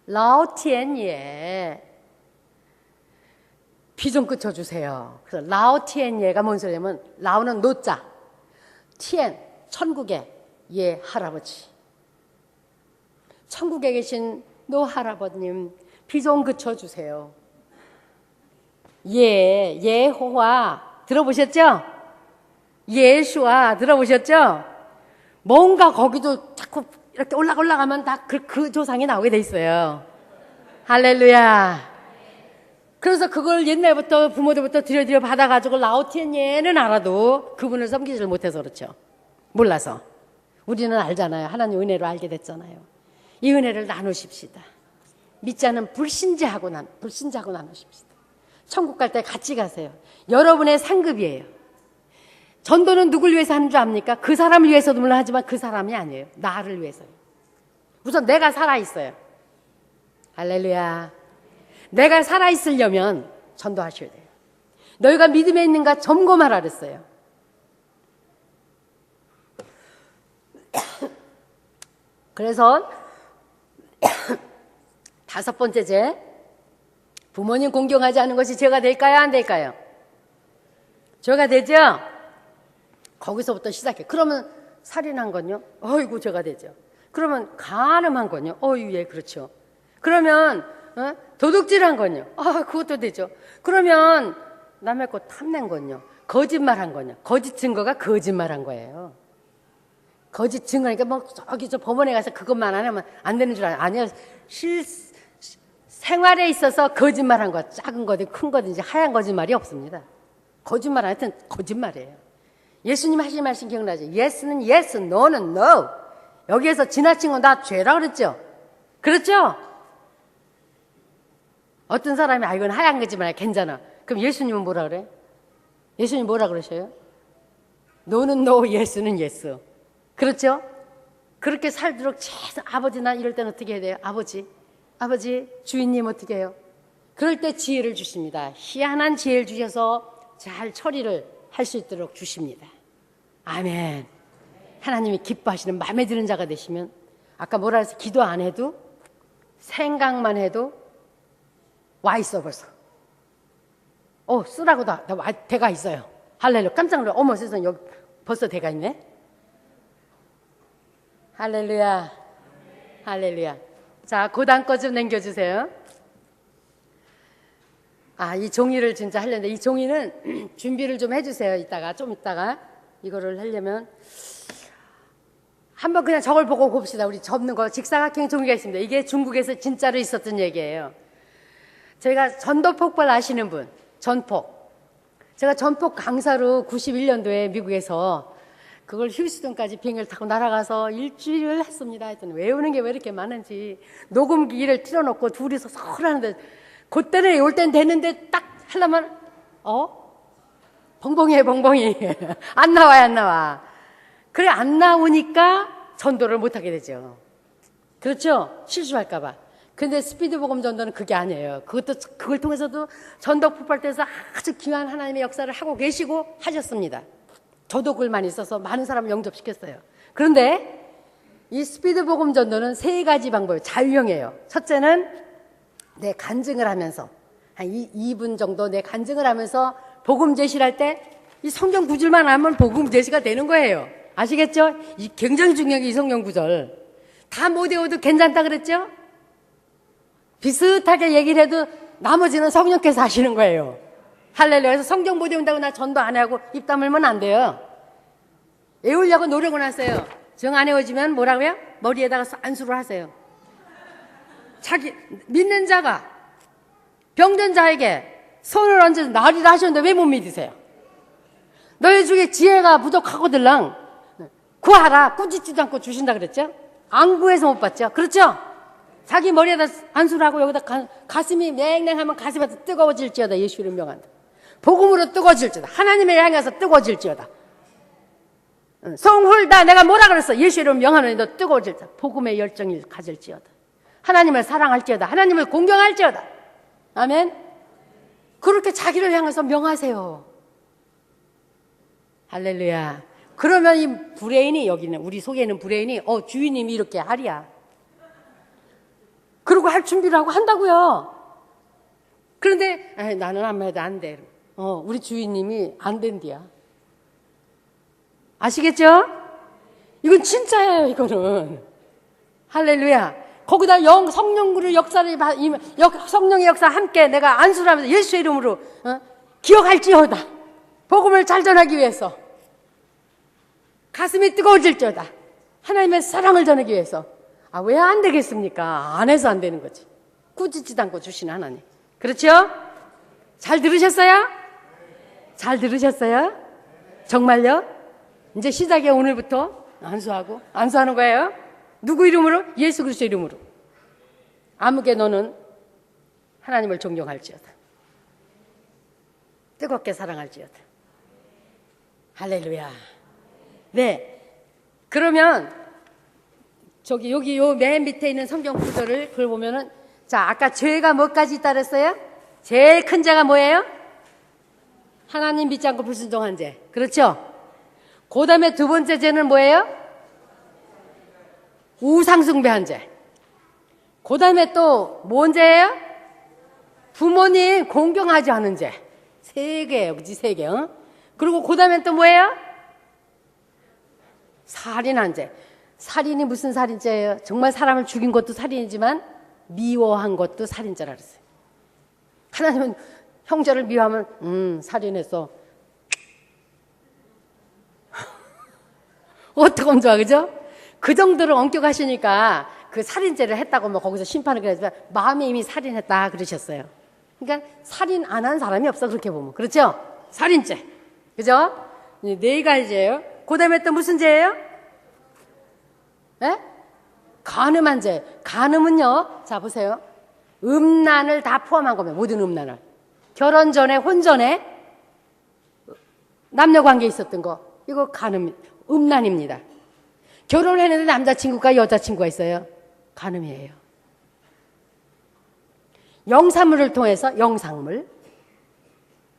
라오티엔예. 비 좀 그쳐주세요. 그래서 라오티엔예가 뭔 소리냐면, 라오는 노자, 티엔, 천국의 예 할아버지. 천국에 계신 노 할아버님, 비 좀 그쳐주세요. 예, 예호와 들어보셨죠? 예수와 들어보셨죠? 뭔가 거기도 자꾸 이렇게 올라가면 다 그 조상이 나오게 돼 있어요. 할렐루야. 그래서 그걸 옛날부터 부모들부터 들여 받아가지고 라오티엔예는 알아도 그분을 섬기지를 못해서 그렇죠. 몰라서. 우리는 알잖아요. 하나님 은혜로 알게 됐잖아요. 이 은혜를 나누십시다. 믿지 않은 불신자하고 나누십시다. 천국 갈 때 같이 가세요. 여러분의 상급이에요. 전도는 누굴 위해서 하는 줄 압니까? 그 사람을 위해서도 물론 하지만 그 사람이 아니에요. 나를 위해서요. 우선 내가 살아있어요. 할렐루야. 내가 살아있으려면 전도하셔야 돼요. 너희가 믿음에 있는가 점검하라 그랬어요. 그래서 다섯 번째 죄, 부모님 공경하지 않는 것이 죄가 될까요? 안 될까요? 죄가 되죠? 거기서부터 시작해. 그러면 살인한 건요? 어이구, 죄가 되죠. 그러면 간음한 건요? 어이, 예, 그렇죠. 그러면 도둑질한 건요? 그것도 되죠. 그러면 남의 거 탐낸 건요? 거짓말한 건요? 거짓 증거가 거짓말한 거예요. 거짓 증거니까 뭐 저기 저 법원에 가서 그것만 안 하면 안 되는 줄 아니에요. 생활에 있어서 거짓말한 거, 작은 거든 큰 거든지 하얀 거짓말이 없습니다. 거짓말 하여튼 거짓말이에요. 예수님 하신 말씀 기억나죠? Yes는 yes, no는 no. 여기에서 지나친 건 다 죄라 그랬죠? 그렇죠? 어떤 사람이 이건 하얀 거짓말 괜찮아. 그럼 예수님은 뭐라 그래? 예수님 뭐라 그러셔요? no는 no, yes는 yes. 그렇죠? 그렇게 살도록 최소 아버지 나 이럴 때는 어떻게 해야 돼요? 아버지 주인님 어떻게 해요? 그럴 때 지혜를 주십니다. 희한한 지혜를 주셔서 잘 처리를 할 수 있도록 주십니다. 아멘. 하나님이 기뻐하시는 마음에 드는 자가 되시면 아까 뭐라 해서 기도 안 해도 생각만 해도 와 있어 벌써. 쓰라고 대가 있어요. 할렐루야. 깜짝 놀라. 어머 세상에 여기 벌써 대가 있네. 할렐루야. 할렐루야. 자, 고단 거 좀 남겨주세요. 이 종이를 진짜 하려는데 이 종이는 준비를 좀 해주세요. 좀 이따가 이거를 하려면 한번 그냥 저걸 보고 봅시다. 우리 접는 거 직사각형 종이가 있습니다. 이게 중국에서 진짜로 있었던 얘기예요. 저희가 전도 폭발 아시는 분, 전폭. 제가 전폭 강사로 91년도에 미국에서 그걸 휴스턴까지 비행기를 타고 날아가서 일주일을 했습니다. 했더니 외우는 게 왜 이렇게 많은지 녹음기를 틀어놓고 둘이서 서로 하는데 그때는 올 땐 되는데 딱 하려면 벙벙이에요, 벙벙이. 안 나와. 그래 안 나오니까 전도를 못하게 되죠. 그렇죠? 실수할까 봐. 근데 스피드 복음 전도는 그게 아니에요. 그걸 통해서도 전도 폭발돼서 아주 귀한 하나님의 역사를 하고 계시고 하셨습니다. 저도 그걸 많이 써서 많은 사람을 영접시켰어요. 그런데 이 스피드 복음 전도는 세 가지 방법이 잘 유용해요. 첫째는 내 간증을 하면서 한 2분 정도 내 간증을 하면서 복음 제시를 할 때 이 성경 구절만 하면 복음 제시가 되는 거예요. 아시겠죠? 이 굉장히 중요한 게 이 성경 구절. 다 못 외워도 괜찮다 그랬죠? 비슷하게 얘기를 해도 나머지는 성령께서 하시는 거예요. 할렐루야. 그래서 성경 못 외운다고 나 전도 안 하고 입 다물면 안 돼요. 외우려고 노력을 하세요. 정 안 외워지면 뭐라고요? 머리에다가 안수를 하세요. 자기 믿는 자가 병든 자에게 손을 얹어서 나으리라 하셨는데 왜 못 믿으세요? 너희 중에 지혜가 부족하거들랑 구하라. 꾸짖지도 않고 주신다 그랬죠? 안 구해서 못 받죠? 그렇죠? 자기 머리에다 안수를 하고 여기다 가슴이 맹맹하면 가슴에서 뜨거워질지어다. 예수 이름 명한다. 복음으로 뜨거워질지어다. 하나님의 향해서 뜨거워질지어다. 성훌다. 내가 뭐라 그랬어? 예수 이름 명하노니 너 뜨거워질지어다. 복음의 열정을 가질지어다. 하나님을 사랑할지어다. 하나님을 공경할지어다. 아멘. 그렇게 자기를 향해서 명하세요. 할렐루야. 그러면 이 브레인이, 여기는 우리 속에 있는 브레인이 주인님이 이렇게 하랴. 그러고 할 준비를 하고 한다고요. 그런데 나는 아무 해도 안 돼. 우리 주인님이 안 된디야. 아시겠죠? 이건 진짜예요, 이거는. 할렐루야. 거기다 성령의 역사를, 성령의 역사 함께 내가 안수를 하면서 예수의 이름으로 기억할지어다. 복음을 잘 전하기 위해서. 가슴이 뜨거워질지어다. 하나님의 사랑을 전하기 위해서. 왜 안 되겠습니까? 안 해서 안 되는 거지. 꾸짖지도 않고 주시는 하나님. 그렇죠? 잘 들으셨어요? 잘 들으셨어요? 정말요? 이제 시작이야, 오늘부터. 안수하는 거예요. 누구 이름으로? 예수 그리스도 이름으로. 아무개 너는 하나님을 존경할지어다. 뜨겁게 사랑할지어다. 할렐루야. 네. 그러면 여기 요 맨 밑에 있는 성경 구절을 그걸 보면은, 자, 아까 죄가 뭐까지 있다 그랬어요? 제일 큰 죄가 뭐예요? 하나님 믿지 않고 불순종한 죄. 그렇죠? 그 다음에 두 번째 죄는 뭐예요? 우상숭배한 죄. 그 다음에 또 뭔 죄예요? 부모님 공경하지 않은 죄. 세 개예요. 그치? 세 개. 그리고 그 다음에 또 뭐예요? 살인한 죄. 살인이 무슨 살인죄예요? 정말 사람을 죽인 것도 살인이지만 미워한 것도 살인죄라 그랬어요. 하나님은 형제를 미워하면 살인했어. 어떡하면 좋아, 그죠? 그 정도로 엄격하시니까 그 살인죄를 했다고 뭐 거기서 심판을 그랬지만 마음에 이미 살인했다 그러셨어요. 그러니까 살인 안 한 사람이 없어, 그렇게 보면. 그렇죠? 살인죄. 그죠? 네 가지예요. 그 다음에 또 무슨 죄예요? 네? 간음한 죄. 간음은요, 자, 보세요. 음란을 다 포함한 겁니다. 모든 음란을. 결혼 전에, 혼 전에 남녀 관계에 있었던 거. 이거 음란입니다. 결혼했는데 남자친구가 여자친구가 있어요. 간음이에요. 영상물을 통해서,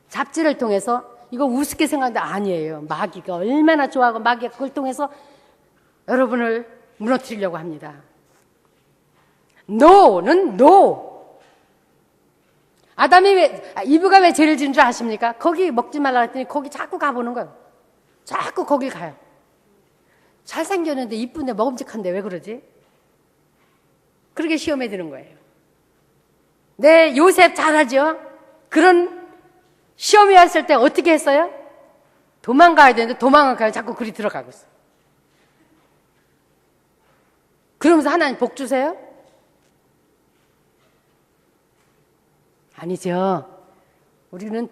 잡지를 통해서, 이거 우습게 생각하는데 아니에요. 마귀가 얼마나 좋아하고 마귀가 그걸 통해서 여러분을 무너뜨리려고 합니다. 노는 노. 이브가 왜 죄를 지은 줄 아십니까? 거기 먹지 말라 했더니 거기 자꾸 가보는 거예요. 자꾸 거길 가요. 잘생겼는데 이쁜데 먹음직한데 왜 그러지? 그렇게 시험에 드는 거예요. 네, 요셉 잘하죠? 그런 시험이 왔을 때 어떻게 했어요? 도망가야 되는데 도망을 가요. 자꾸 그리 들어가고 있어요. 그러면서 하나님 복 주세요? 아니죠. 우리는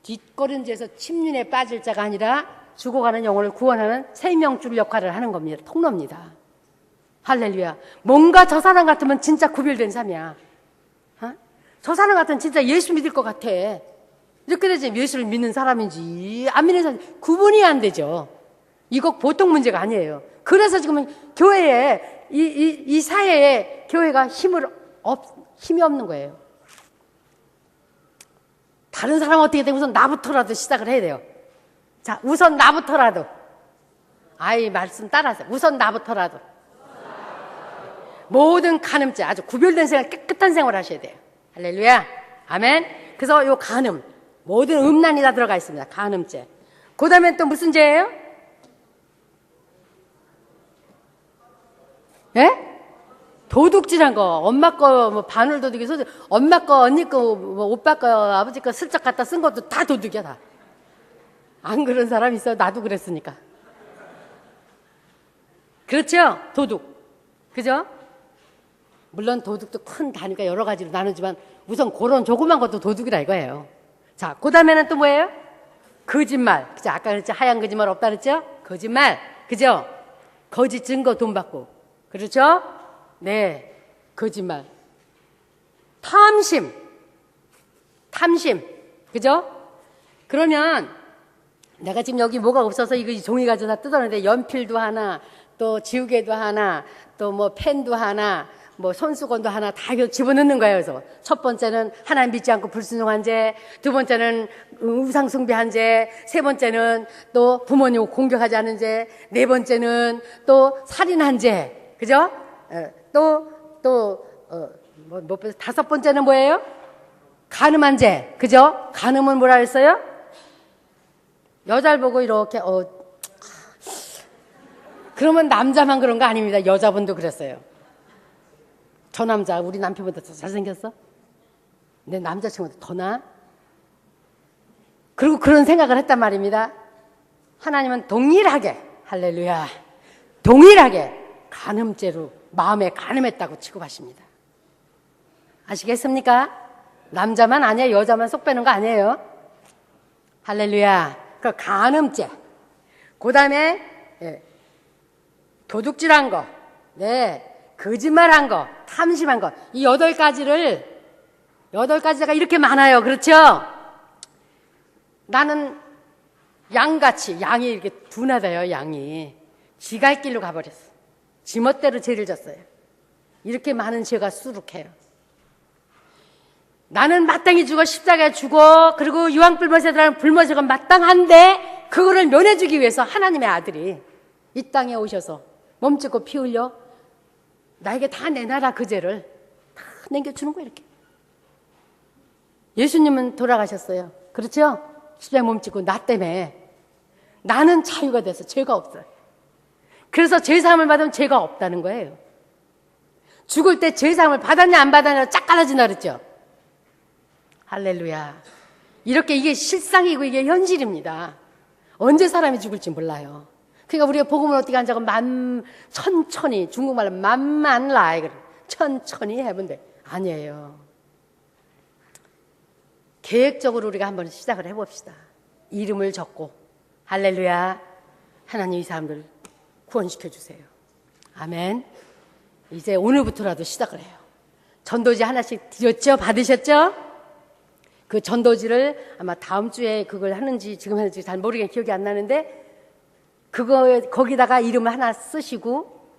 뒷걸음질에서 침륜에 빠질 자가 아니라 죽어가는 영혼을 구원하는 생명줄 역할을 하는 겁니다. 통로입니다. 할렐루야. 뭔가 저 사람 같으면 진짜 구별된 삶이야. 저 사람 같으면 진짜 예수 믿을 것 같아. 이렇게 되지. 예수를 믿는 사람인지 안 믿는 사람인지 구분이 안 되죠. 이거 보통 문제가 아니에요. 그래서 지금 교회에 이 사회에 교회가 힘이 없는 거예요. 다른 사람은 어떻게 되면 우선 나부터라도 시작을 해야 돼요. 자, 우선 나부터라도. 말씀 따라하세요. 우선 나부터라도. 모든 간음죄, 아주 구별된 생활, 깨끗한 생활을 하셔야 돼요. 할렐루야. 아멘. 그래서 요 간음, 모든 음란이 다 들어가 있습니다. 간음죄. 그 다음에 또 무슨 죄예요? 예? 도둑질한 거. 엄마 거 뭐 바늘 도둑이 엄마 거, 언니 거, 뭐 오빠 거, 아버지 거 슬쩍 갖다 쓴 것도 다 도둑이야, 다. 안 그런 사람 있어요? 나도 그랬으니까. 그렇죠? 도둑. 그죠? 물론 도둑도 큰 단위가 여러 가지로 나누지만 우선 그런 조그만 것도 도둑이라 이거예요. 자, 그 다음에는 또 뭐예요? 거짓말. 그죠? 아까 그랬죠? 하얀 거짓말 없다 그랬죠? 거짓말. 그죠? 거짓 증거 돈 받고. 그렇죠? 네. 거짓말. 탐심. 그죠? 그러면 내가 지금 여기 뭐가 없어서 이거 종이 가지고 다 뜯었는데 연필도 하나, 또 지우개도 하나, 또 뭐 펜도 하나, 뭐 손수건도 하나 다 집어넣는 거예요. 그래서 첫 번째는 하나님 믿지 않고 불순종한 죄, 두 번째는 우상 숭배한 죄, 세 번째는 또 부모님 공격하지 않은 죄, 네 번째는 또 살인한 죄, 그죠? 다섯 번째는 뭐예요? 간음한 죄, 그죠? 간음은 뭐라 했어요? 여자를 보고 이렇게 그러면 남자만 그런 거 아닙니다. 여자분도 그랬어요. 저 남자 우리 남편보다 더 잘생겼어? 내 남자친구보다 더 나아? 그리고 그런 생각을 했단 말입니다. 하나님은 동일하게, 할렐루야, 동일하게 간음죄로 마음에 간음했다고 취급하십니다. 아시겠습니까? 남자만 아니에요. 여자만 속 빼는 거 아니에요. 할렐루야. 그 간음죄, 그 다음에 도둑질한 거, 거짓말한 거, 탐심한 거, 이 8가지가 이렇게 많아요. 그렇죠? 나는 양같이, 양이 이렇게 둔하다요. 양이 지 갈 길로 가버렸어. 지 멋대로 죄를 졌어요. 이렇게 많은 죄가 수룩해요. 나는 마땅히 죽어, 십자가에 죽어, 그리고 유황불못에 들어가는 불못이건 마땅한데 그거를 면해주기 위해서 하나님의 아들이 이 땅에 오셔서 몸짓고 피 흘려 나에게 다 내놔라. 그 죄를 다 남겨주는 거예요. 이렇게. 예수님은 돌아가셨어요. 그렇죠? 십자가에 몸짓고 나 때문에 나는 자유가 돼서 죄가 없어요. 그래서 죄사함을 받으면 죄가 없다는 거예요. 죽을 때 죄사함을 받았냐 안 받았냐 짝 갈라진다 그랬죠? 할렐루야. 이렇게 이게 실상이고 이게 현실입니다. 언제 사람이 죽을지 몰라요. 그러니까 우리가 복음을 어떻게 한 적은 천천히, 중국말로 만만라이, 천천히 해본대. 아니에요. 계획적으로 우리가 한번 시작을 해봅시다. 이름을 적고, 할렐루야, 하나님 이 사람들 구원시켜 주세요. 아멘. 이제 오늘부터라도 시작을 해요. 전도지 하나씩 드렸죠? 받으셨죠? 그 전도지를 아마 다음 주에 그걸 하는지 지금 하는지 잘 모르게 기억이 안 나는데 거기다가 이름을 하나 쓰시고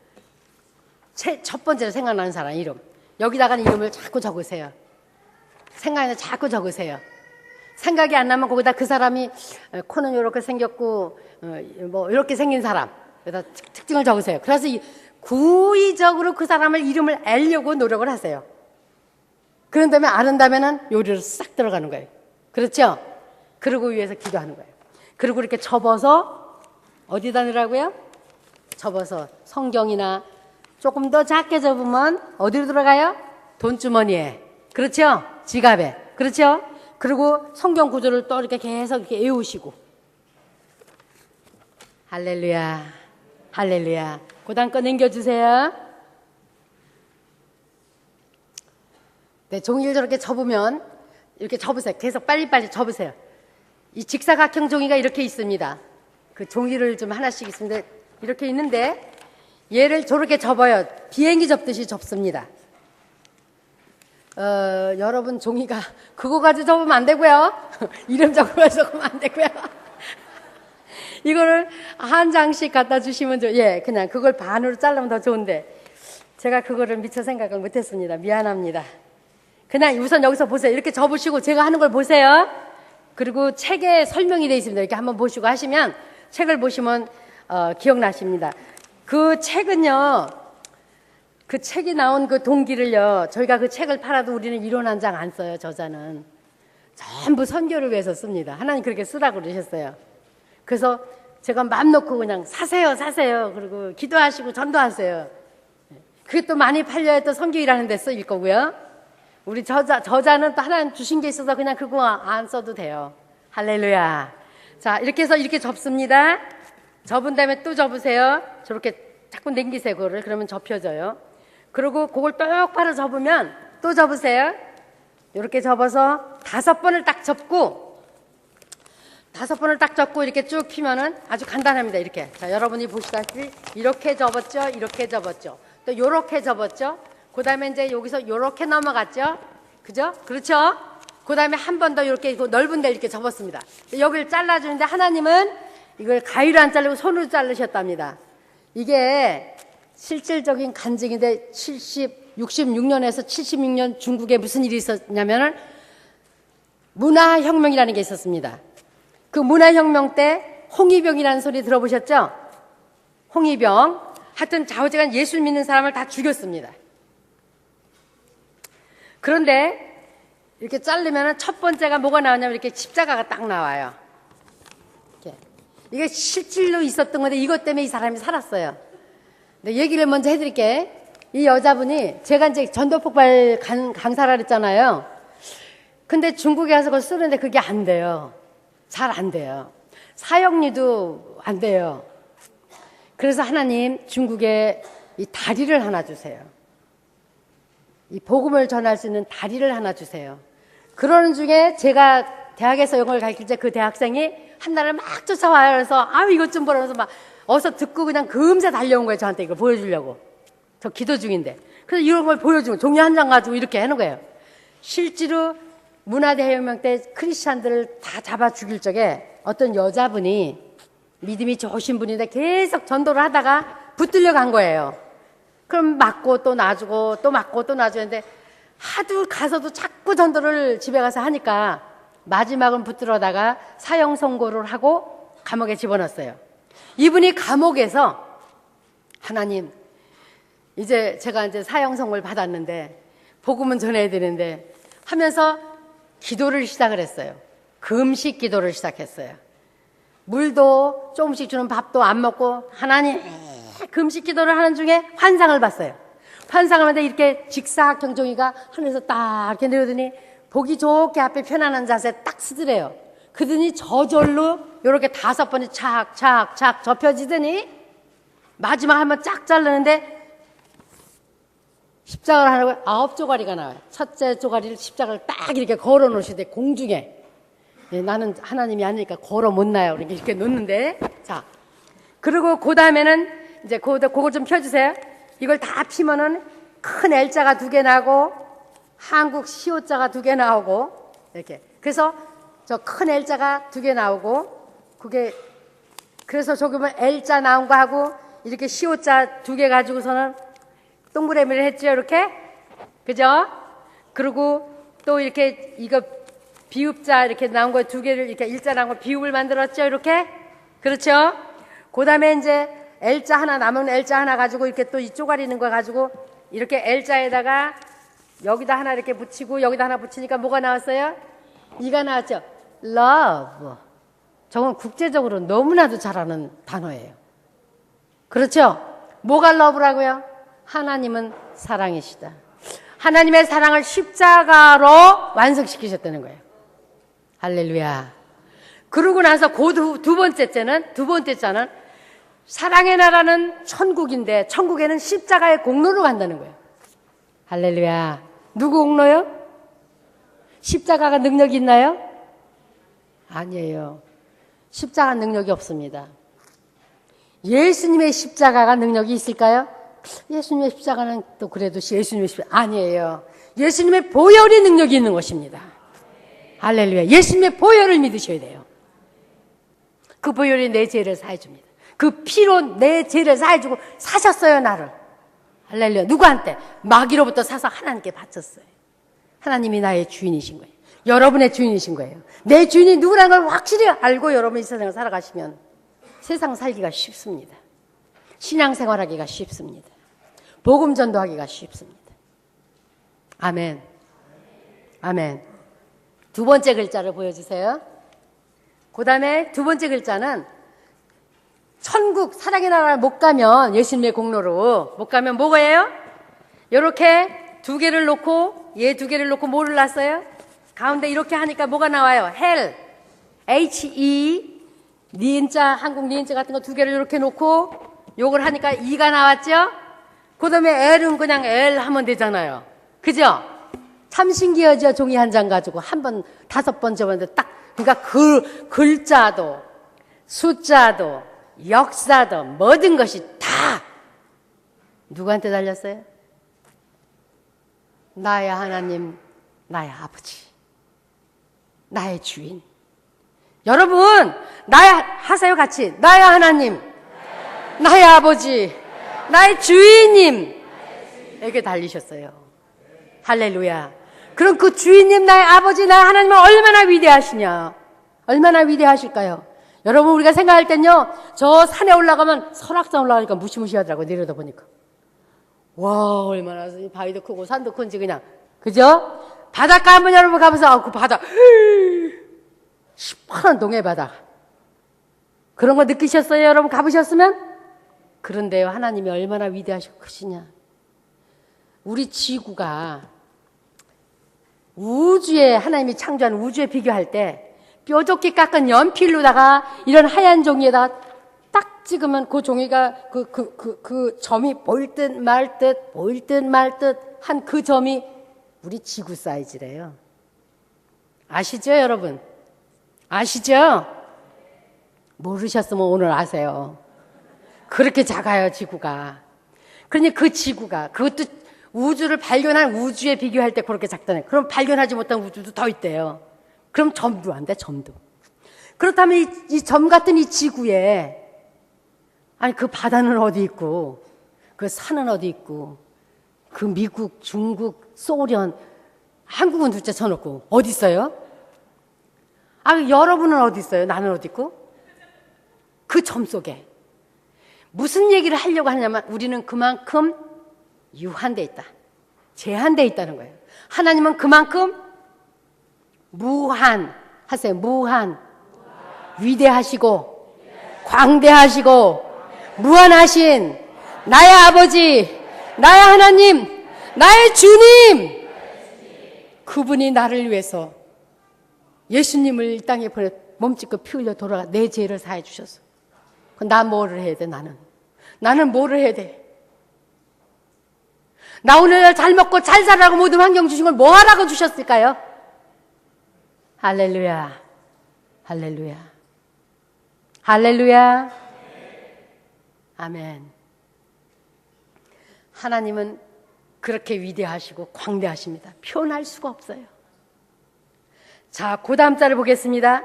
첫 번째로 생각나는 사람 이름 여기다가는 이름을 자꾸 적으세요. 생각나는 자꾸 적으세요. 생각이 안 나면 거기다 그 사람이 코는 이렇게 생겼고 뭐 이렇게 생긴 사람 그래서 특징을 적으세요. 그래서 구의적으로 그 사람을 이름을 알려고 노력을 하세요. 그런 다음에 아른다면은 요리로 싹 들어가는 거예요. 그렇죠? 그러고 위해서 기도하는 거예요. 그리고 이렇게 접어서 어디다 넣으라고요? 접어서 성경이나 조금 더 작게 접으면 어디로 들어가요? 돈주머니에. 그렇죠? 지갑에. 그렇죠? 그리고 성경 구절을 또 이렇게 계속 이렇게 외우시고. 할렐루야. 할렐루야. 그 다음 거 남겨주세요. 네, 종이를 저렇게 접으면 이렇게 접으세요. 계속 빨리빨리 접으세요. 이 직사각형 종이가 이렇게 있습니다. 그 종이를 좀 하나씩 있습니다. 이렇게 있는데 얘를 저렇게 접어요. 비행기 접듯이 접습니다. 여러분 종이가 그거 가지고 접으면 안 되고요. 이름 적어서 접으면 안 되고요. 이거를 한 장씩 갖다 주시면 그냥 그걸 반으로 자르면 더 좋은데 제가 그거를 미처 생각을 못했습니다. 미안합니다. 그냥 우선 여기서 보세요. 이렇게 접으시고 제가 하는 걸 보세요. 그리고 책에 설명이 되어 있습니다. 이렇게 한번 보시고 하시면 책을 보시면 기억나십니다. 그 책은요. 그 책이 나온 그 동기를요. 저희가 그 책을 팔아도 우리는 이론 한 장 안 써요. 저자는. 전부 선교를 위해서 씁니다. 하나님 그렇게 쓰라고 그러셨어요. 그래서 제가 마음 놓고 그냥 사세요. 그리고 기도하시고 전도하세요. 그게 또 많이 팔려야 또 선교 일하는 데 쓰일 거고요. 우리 저자는 또 하나님 주신 게 있어서 그냥 그거 안 써도 돼요. 할렐루야. 자, 이렇게 해서 이렇게 접습니다. 접은 다음에 또 접으세요. 저렇게 자꾸 당기세요, 그거를. 그러면 접혀져요. 그리고 그걸 똑바로 접으면 또 접으세요. 이렇게 접어서 5번을 딱 접고 5번을 딱 접고 이렇게 쭉 피면은 아주 간단합니다. 이렇게. 자, 여러분이 보시다시피 이렇게 접었죠? 이렇게 접었죠? 또 요렇게 접었죠? 그 다음에 이제 여기서 요렇게 넘어갔죠? 그죠? 그렇죠? 그 다음에 한 번 더 이렇게 넓은 데 이렇게 접었습니다. 여기를 잘라주는데 하나님은 이걸 가위로 안 자르고 손으로 자르셨답니다. 이게 실질적인 간증인데 70 66년에서 76년 중국에 무슨 일이 있었냐면은 문화혁명이라는 게 있었습니다. 그 문화혁명 때 홍위병이라는 소리 들어보셨죠? 홍위병. 하여튼 좌우지간 예수 믿는 사람을 다 죽였습니다. 그런데 이렇게 자르면 첫 번째가 뭐가 나오냐면 이렇게 십자가가 딱 나와요. 이렇게. 이게 실질로 있었던 건데 이것 때문에 이 사람이 살았어요. 근데 얘기를 먼저 해드릴게. 이 여자분이 제가 이제 전도폭발 강사라 그랬잖아요. 근데 중국에 가서 그걸 쓰는데 그게 안 돼요. 잘 안 돼요. 사역리도 안 돼요. 그래서 하나님 중국에 이 다리를 하나 주세요. 이 복음을 전할 수 있는 다리를 하나 주세요. 그러는 중에 제가 대학에서 영어를 가르칠 때 그 대학생이 한 날을 막 쫓아와요. 그래서 아유 이것 좀 보라면서 막 어서 듣고 그냥 금세 달려온 거예요. 저한테 이거 보여주려고. 저 기도 중인데. 그래서 이런 걸 보여주고 종이 한 장 가지고 이렇게 해놓은 거예요. 실제로 문화대혁명 때 크리스찬들을 다 잡아 죽일 적에 어떤 여자분이 믿음이 좋으신 분인데 계속 전도를 하다가 붙들려 간 거예요. 그럼 맞고 또 놔주고 또 맞고 또 놔주는데 하도 가서도 자꾸 전도를 집에 가서 하니까 마지막은 붙들어다가 사형 선고를 하고 감옥에 집어넣었어요. 이분이 감옥에서 하나님 이제 제가 이제 사형 선고를 받았는데 복음은 전해야 되는데 하면서 기도를 시작을 했어요. 금식 기도를 시작했어요. 물도 조금씩 주는 밥도 안 먹고 하나님 금식 기도를 하는 중에 환상을 봤어요. 환상을 봤는데 이렇게 직사각형 종이가 하늘에서 딱 이렇게 내려오더니 보기 좋게 앞에 편안한 자세에 딱 쓰더래요. 그러더니 저절로 이렇게 5번이 착착착 접혀지더니 마지막 한번 쫙 자르는데 십자가를 하라고 9조가리가 나와요. 첫째 조가리를 십자가를 딱 이렇게 걸어 놓으시대 공중에. 예, 나는 하나님이 아니니까 걸어 못 나요. 이렇게 놓는데. 자, 그리고 그 다음에는 이제 그거 좀 펴주세요. 이걸 다 피면은 큰 L자가 2개 나오고 한국 시호자가 2개 나오고 이렇게. 그래서 저 큰 L자가 2개 나오고 그게 그래서 저기 보면 L자 나온 거 하고 이렇게 시호자 2개 가지고서는 동그라미를 했죠, 이렇게. 그죠? 그리고 또 이렇게 이거 비읍자 이렇게 나온 거 2개를 이렇게 일자 나온 거 비읍을 만들었죠, 이렇게. 그렇죠? 그 다음에 이제 L자 하나 남은 L자 하나 가지고 이렇게 또 이 쪼가리는 거 가지고 이렇게 L자에다가 여기다 하나 이렇게 붙이고 여기다 하나 붙이니까 뭐가 나왔어요? 이가 나왔죠? love. 저건 국제적으로 너무나도 잘하는 단어예요. 그렇죠? 뭐가 love라고요? 하나님은 사랑이시다. 하나님의 사랑을 십자가로 완성시키셨다는 거예요. 할렐루야. 그러고 나서 두 번째 자는 사랑의 나라는 천국인데 천국에는 십자가의 공로로 간다는 거예요. 할렐루야. 누구 공로요? 십자가가 능력이 있나요? 아니에요. 십자가 능력이 없습니다. 예수님의 십자가가 능력이 있을까요? 예수님의 십자가는 또 그래도 예수님의 십자가 아니에요. 예수님의 보혈이 능력이 있는 것입니다. 할렐루야. 예수님의 보혈을 믿으셔야 돼요. 그 보혈이 내 죄를 사해줍니다. 그 피로 내 죄를 사해주고 사셨어요, 나를. 할렐루야. 누구한테? 마귀로부터 사서 하나님께 바쳤어요. 하나님이 나의 주인이신 거예요. 여러분의 주인이신 거예요. 내 주인이 누구라는 걸 확실히 알고 여러분이 이 세상을 살아가시면 세상 살기가 쉽습니다. 신앙생활하기가 쉽습니다. 복음 전도하기가 쉽습니다. 아멘. 아멘. 두 번째 글자를 보여주세요. 그 다음에 두 번째 글자는 천국 사랑의 나라를 못 가면 예수님의 공로로 못 가면 뭐예요? 이렇게 2개를 놓고 얘 2개를 놓고 뭐를 놨어요? 가운데 이렇게 하니까 뭐가 나와요? hell. H-E 니은자 한국 니은자 같은 거 2개를 이렇게 놓고 요걸 하니까 E가 나왔죠? 그 다음에 L은 그냥 L 하면 되잖아요. 그죠? 참 신기하죠? 종이 한 장 가지고 한 번 5번 접었는데 딱 그러니까 글자도 숫자도 역사도 모든 것이 다 누구한테 달렸어요? 나의 하나님, 나의 아버지, 나의 주인. 여러분, 하세요 같이. 나의 하나님, 나의 아버지, 나의 주인님, 주인님에게 달리셨어요. 할렐루야. 그럼 그 주인님, 나의 아버지, 나의 하나님은 얼마나 위대하시냐? 얼마나 위대하실까요? 여러분, 우리가 생각할 땐요, 저 산에 올라가면 설악산 올라가니까 무시무시하더라고요. 내려다 보니까. 와, 얼마나 바위도 크고 산도 큰지 그냥. 그죠? 바닷가 한번 여러분 가보세요. 그 바다. 시원한 동해 바다. 그런 거 느끼셨어요? 여러분 가보셨으면? 그런데요, 하나님이 얼마나 위대하시고 크시냐. 우리 지구가 우주에, 하나님이 창조한 우주에 비교할 때 뾰족히 깎은 연필로다가 이런 하얀 종이에다가 딱 찍으면 그 종이가 그 점이 보일 듯 말 듯, 보일 듯 말 듯 한 그 점이 우리 지구 사이즈래요. 아시죠, 여러분? 아시죠? 모르셨으면 오늘 아세요. 그렇게 작아요, 지구가. 그러니 그 지구가, 그것도 우주를 발견한 우주에 비교할 때 그렇게 작다네. 그럼 발견하지 못한 우주도 더 있대요. 그럼 점도 안 돼, 점도. 그렇다면 이 점 같은 이 지구에, 아니, 그 바다는 어디 있고, 그 산은 어디 있고, 그 미국, 중국, 소련, 한국은 둘째 쳐놓고, 어디 있어요? 아, 여러분은 어디 있어요? 나는 어디 있고? 그 점 속에. 무슨 얘기를 하려고 하냐면, 우리는 그만큼 유한돼 있다. 제한돼 있다는 거예요. 하나님은 그만큼 무한, 하세요. 무한. 위대하시고, 광대하시고, 무한하신 나의 아버지, 나의 하나님, 나의 주님. 그분이 나를 위해서 예수님을 이 땅에 보내 몸짓고 피 흘려 돌아가 내 죄를 사해 주셨어. 나 뭐를 해야 돼, 나는? 나는 뭐를 해야 돼? 나 오늘 잘 먹고 잘 살라고 모든 환경 주신 걸 뭐 하라고 주셨을까요? 할렐루야. 할렐루야. 할렐루야. 아멘. 하나님은 그렇게 위대하시고 광대하십니다. 표현할 수가 없어요. 자, 그 다음 자를 보겠습니다.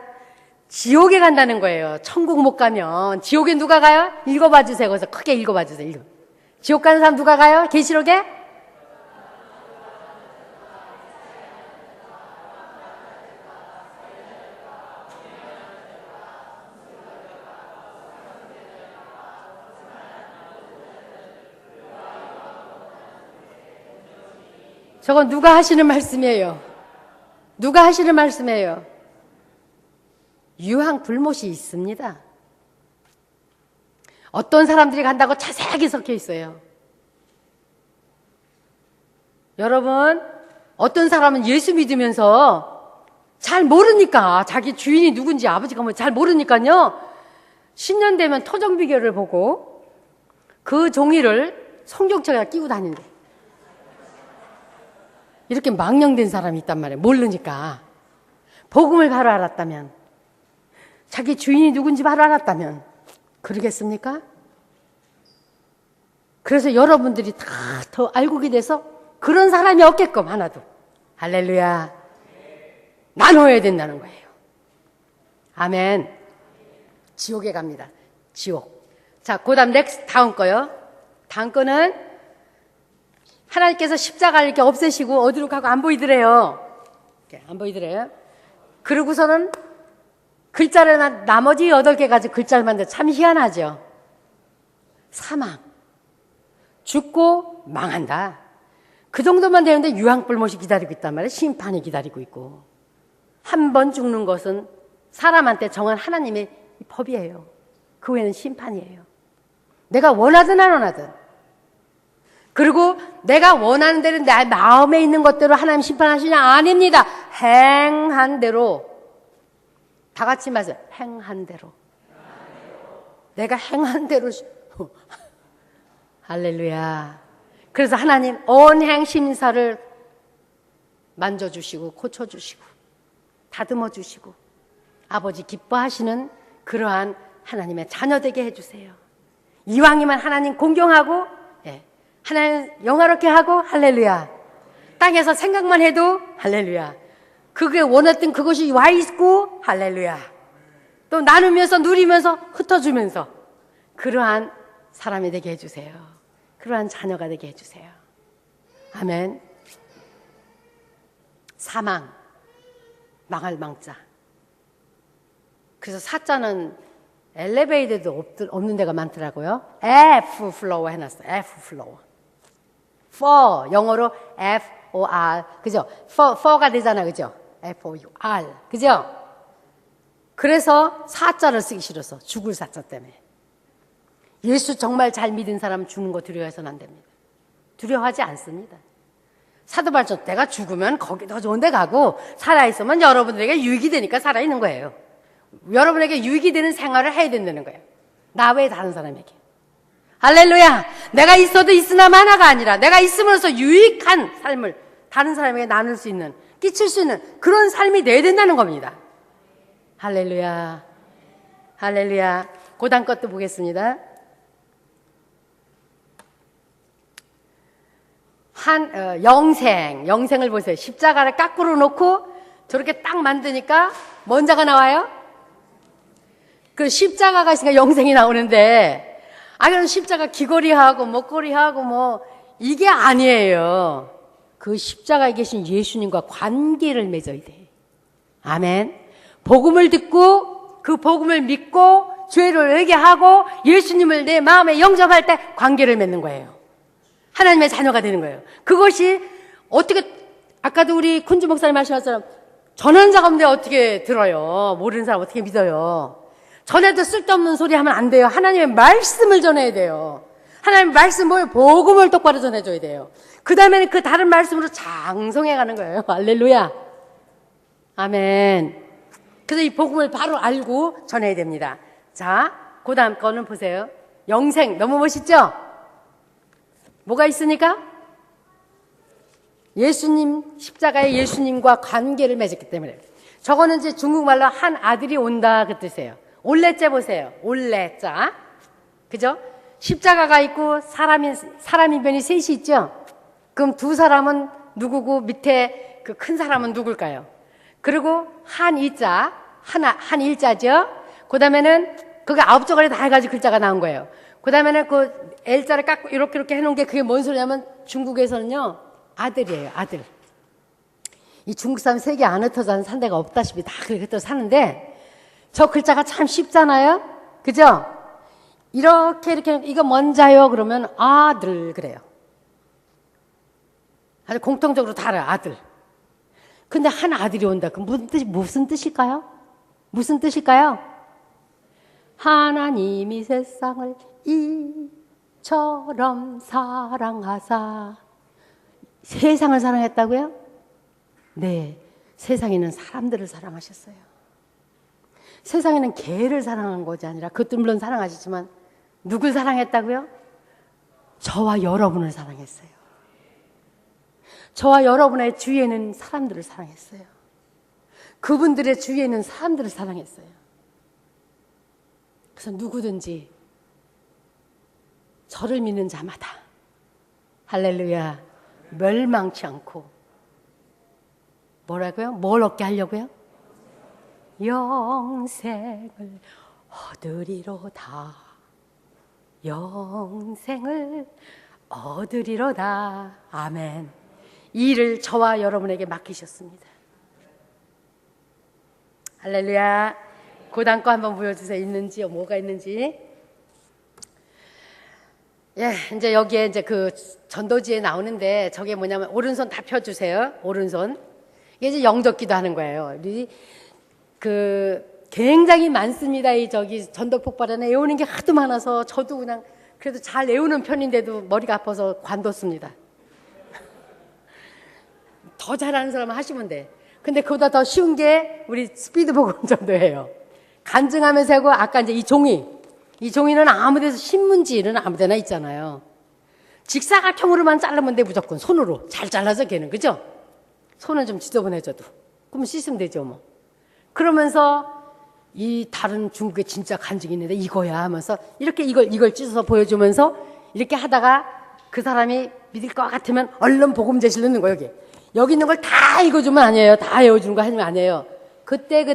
지옥에 간다는 거예요. 천국 못 가면. 지옥에 누가 가요? 읽어봐 주세요. 거기서 크게 읽어봐 주세요. 지옥 가는 사람 누가 가요? 계시록에? 저건 누가 하시는 말씀이에요? 누가 하시는 말씀이에요? 유황 불못이 있습니다. 어떤 사람들이 간다고 자세하게 섞여 있어요. 여러분, 어떤 사람은 예수 믿으면서 잘 모르니까, 자기 주인이 누군지 아버지가 뭐 잘 모르니까요, 10년 되면 토종비결을 보고 그 종이를 성경책에다 끼고 다닌대. 이렇게 망령된 사람이 있단 말이에요. 모르니까. 복음을 바로 알았다면, 자기 주인이 누군지 바로 알았다면 그러겠습니까? 그래서 여러분들이 다 더 알고게 돼서 그런 사람이 없게끔 하나도. 할렐루야. 나눠야 된다는 거예요. 아멘. 지옥에 갑니다. 지옥. 자, 그 다음 다음 거요. 다음 거는 하나님께서 십자가를 이렇게 없애시고 어디로 가고 안 보이더래요. 안 보이더래요. 그러고서는 글자를 나머지 8개 가지고 글자를 만들어 참 희한하죠. 사망. 죽고 망한다. 그 정도만 되는데 유황불못이 기다리고 있단 말이에요. 심판이 기다리고 있고. 한 번 죽는 것은 사람한테 정한 하나님의 법이에요. 그 외에는 심판이에요. 내가 원하든 안 원하든. 그리고 내가 원하는 대로 내 마음에 있는 것대로 하나님 심판하시냐? 아닙니다. 행한 대로. 다 같이 말해요. 행한 대로. 내가 행한 대로. 할렐루야. 그래서 하나님 언행 심사를 만져주시고 고쳐주시고 다듬어주시고 아버지 기뻐하시는 그러한 하나님의 자녀 되게 해주세요. 이왕이면 하나님 공경하고 하나님 영화롭게 하고 할렐루야. 땅에서 생각만 해도 할렐루야. 그게 원했던 그것이 와 있고 할렐루야. 또 나누면서 누리면서 흩어주면서 그러한 사람이 되게 해주세요. 그러한 자녀가 되게 해주세요. 아멘. 사망, 망할 망자. 그래서 사자는 엘리베이터도 없는 데가 많더라고요. F 플로어 해놨어. F 플로어. for 영어로 F-O-R 그죠? for가 되잖아, 그죠? F-O-U-R 그죠? 그래서 사자를 쓰기 싫어서 죽을 사자 때문에. 예수 정말 잘 믿은 사람 죽는 거 두려워해서는 안 됩니다. 두려워하지 않습니다. 사도 바울처럼 내가 죽으면 거기 더 좋은 데 가고 살아있으면 여러분들에게 유익이 되니까 살아있는 거예요. 여러분에게 유익이 되는 생활을 해야 된다는 거예요. 나 외에 다른 사람에게. 할렐루야. 내가 있어도 있으나 마나가 아니라 내가 있음으로써 유익한 삶을 다른 사람에게 나눌 수 있는, 끼칠 수 있는 그런 삶이 돼야 된다는 겁니다. 할렐루야. 할렐루야. 그 다음 것도 보겠습니다. 영생을 보세요. 십자가를 까꾸로 놓고 저렇게 딱 만드니까 뭔 자가 나와요? 그 십자가가 있으니까 영생이 나오는데, 그럼 십자가 귀걸이하고 목걸이하고 이게 아니에요. 그 십자가에 계신 예수님과 관계를 맺어야 돼. 아멘. 복음을 듣고 그 복음을 믿고 죄를 회개하고 예수님을 내 마음에 영접할 때 관계를 맺는 거예요. 하나님의 자녀가 되는 거예요. 그것이 어떻게, 아까도 우리 군주 목사님 말씀하신 것처럼 전하는 자가 없는데 어떻게 들어요? 모르는 사람 어떻게 믿어요? 전해도 쓸데없는 소리 하면 안 돼요. 하나님의 말씀을 전해야 돼요. 하나님의 말씀을, 복음을 똑바로 전해줘야 돼요. 그 다음에는 그 다른 말씀으로 장성해 가는 거예요. 할렐루야. 아멘. 그래서 이 복음을 바로 알고 전해야 됩니다. 자, 그 다음 거는 보세요. 영생. 너무 멋있죠? 뭐가 있으니까? 예수님, 십자가의 예수님과 관계를 맺었기 때문에. 저거는 이제 중국말로 한 아들이 온다 그 뜻이에요. 올레자 보세요. 올레자. 그죠? 십자가가 있고 사람 인변이 셋이 있죠? 그럼 두 사람은 누구고 밑에 그 큰 사람은 누굴까요? 그리고 한 이자, 한 일자죠? 그 다음에는 그게 9조각이 다 해가지고 글자가 나온 거예요. 그 다음에는 그 L자를 깎고 이렇게 해놓은 게 그게 뭔 소리냐면 중국에서는요, 아들이에요, 아들. 이 중국 사람 세계 안 흩어져 산 데가 없다시피 다 그렇게 흩어져 사는데, 저 글자가 참 쉽잖아요? 그죠? 이렇게 이거 뭔자요? 그러면 아들 그래요. 아주 공통적으로 다 알아요, 아들. 근데 한 아들이 온다. 그럼 무슨 뜻일까요? 무슨 뜻일까요? 하나님이 세상을 이처럼 사랑하사. 세상을 사랑했다고요? 네, 세상에는 사람들을 사랑하셨어요. 세상에는 개를 사랑한 것이 아니라, 그것도 물론 사랑하시지만 누굴 사랑했다고요? 저와 여러분을 사랑했어요. 저와 여러분의 주위에는 사람들을 사랑했어요. 그분들의 주위에는 사람들을 사랑했어요. 그래서 누구든지 저를 믿는 자마다 할렐루야 멸망치 않고 뭐라고요? 뭘 얻게 하려고요? 영생을 얻으리로다. 영생을 얻으리로다. 아멘. 이 일을 저와 여러분에게 맡기셨습니다. 할렐루야. 그 다음 거 한번 보여주세요. 있는지, 뭐가 있는지. 예, 이제 여기에 이제 그 전도지에 나오는데 저게 뭐냐면 오른손 다 펴주세요. 오른손. 이게 이제 영접기도 하는 거예요. 우리 굉장히 많습니다. 이 전도 폭발하는 외우는 게 하도 많아서 저도 그냥 그래도 잘 외우는 편인데도 머리가 아파서 관뒀습니다. 더 잘하는 사람은 하시면 돼. 근데 그보다 더 쉬운 게 우리 스피드 복음 전도예요. 간증하면서 하고 아까 이제 이 종이는 아무 데서 신문지는 아무 데나 있잖아요. 직사각형으로만 자르면 돼. 무조건 손으로 잘 잘라서 걔는, 그죠? 손은 좀 지저분해져도 그럼 씻으면 되죠 뭐. 그러면서 이 다른 중국에 진짜 간증이 있는데 이거야 하면서 이렇게 이걸 찢어서 보여주면서 이렇게 하다가 그 사람이 믿을 것 같으면 얼른 복음 제시를 넣는 거예요. 여기 있는 걸 다 읽어주면 아니에요. 다 외워주는 거 하면 아니에요. 그때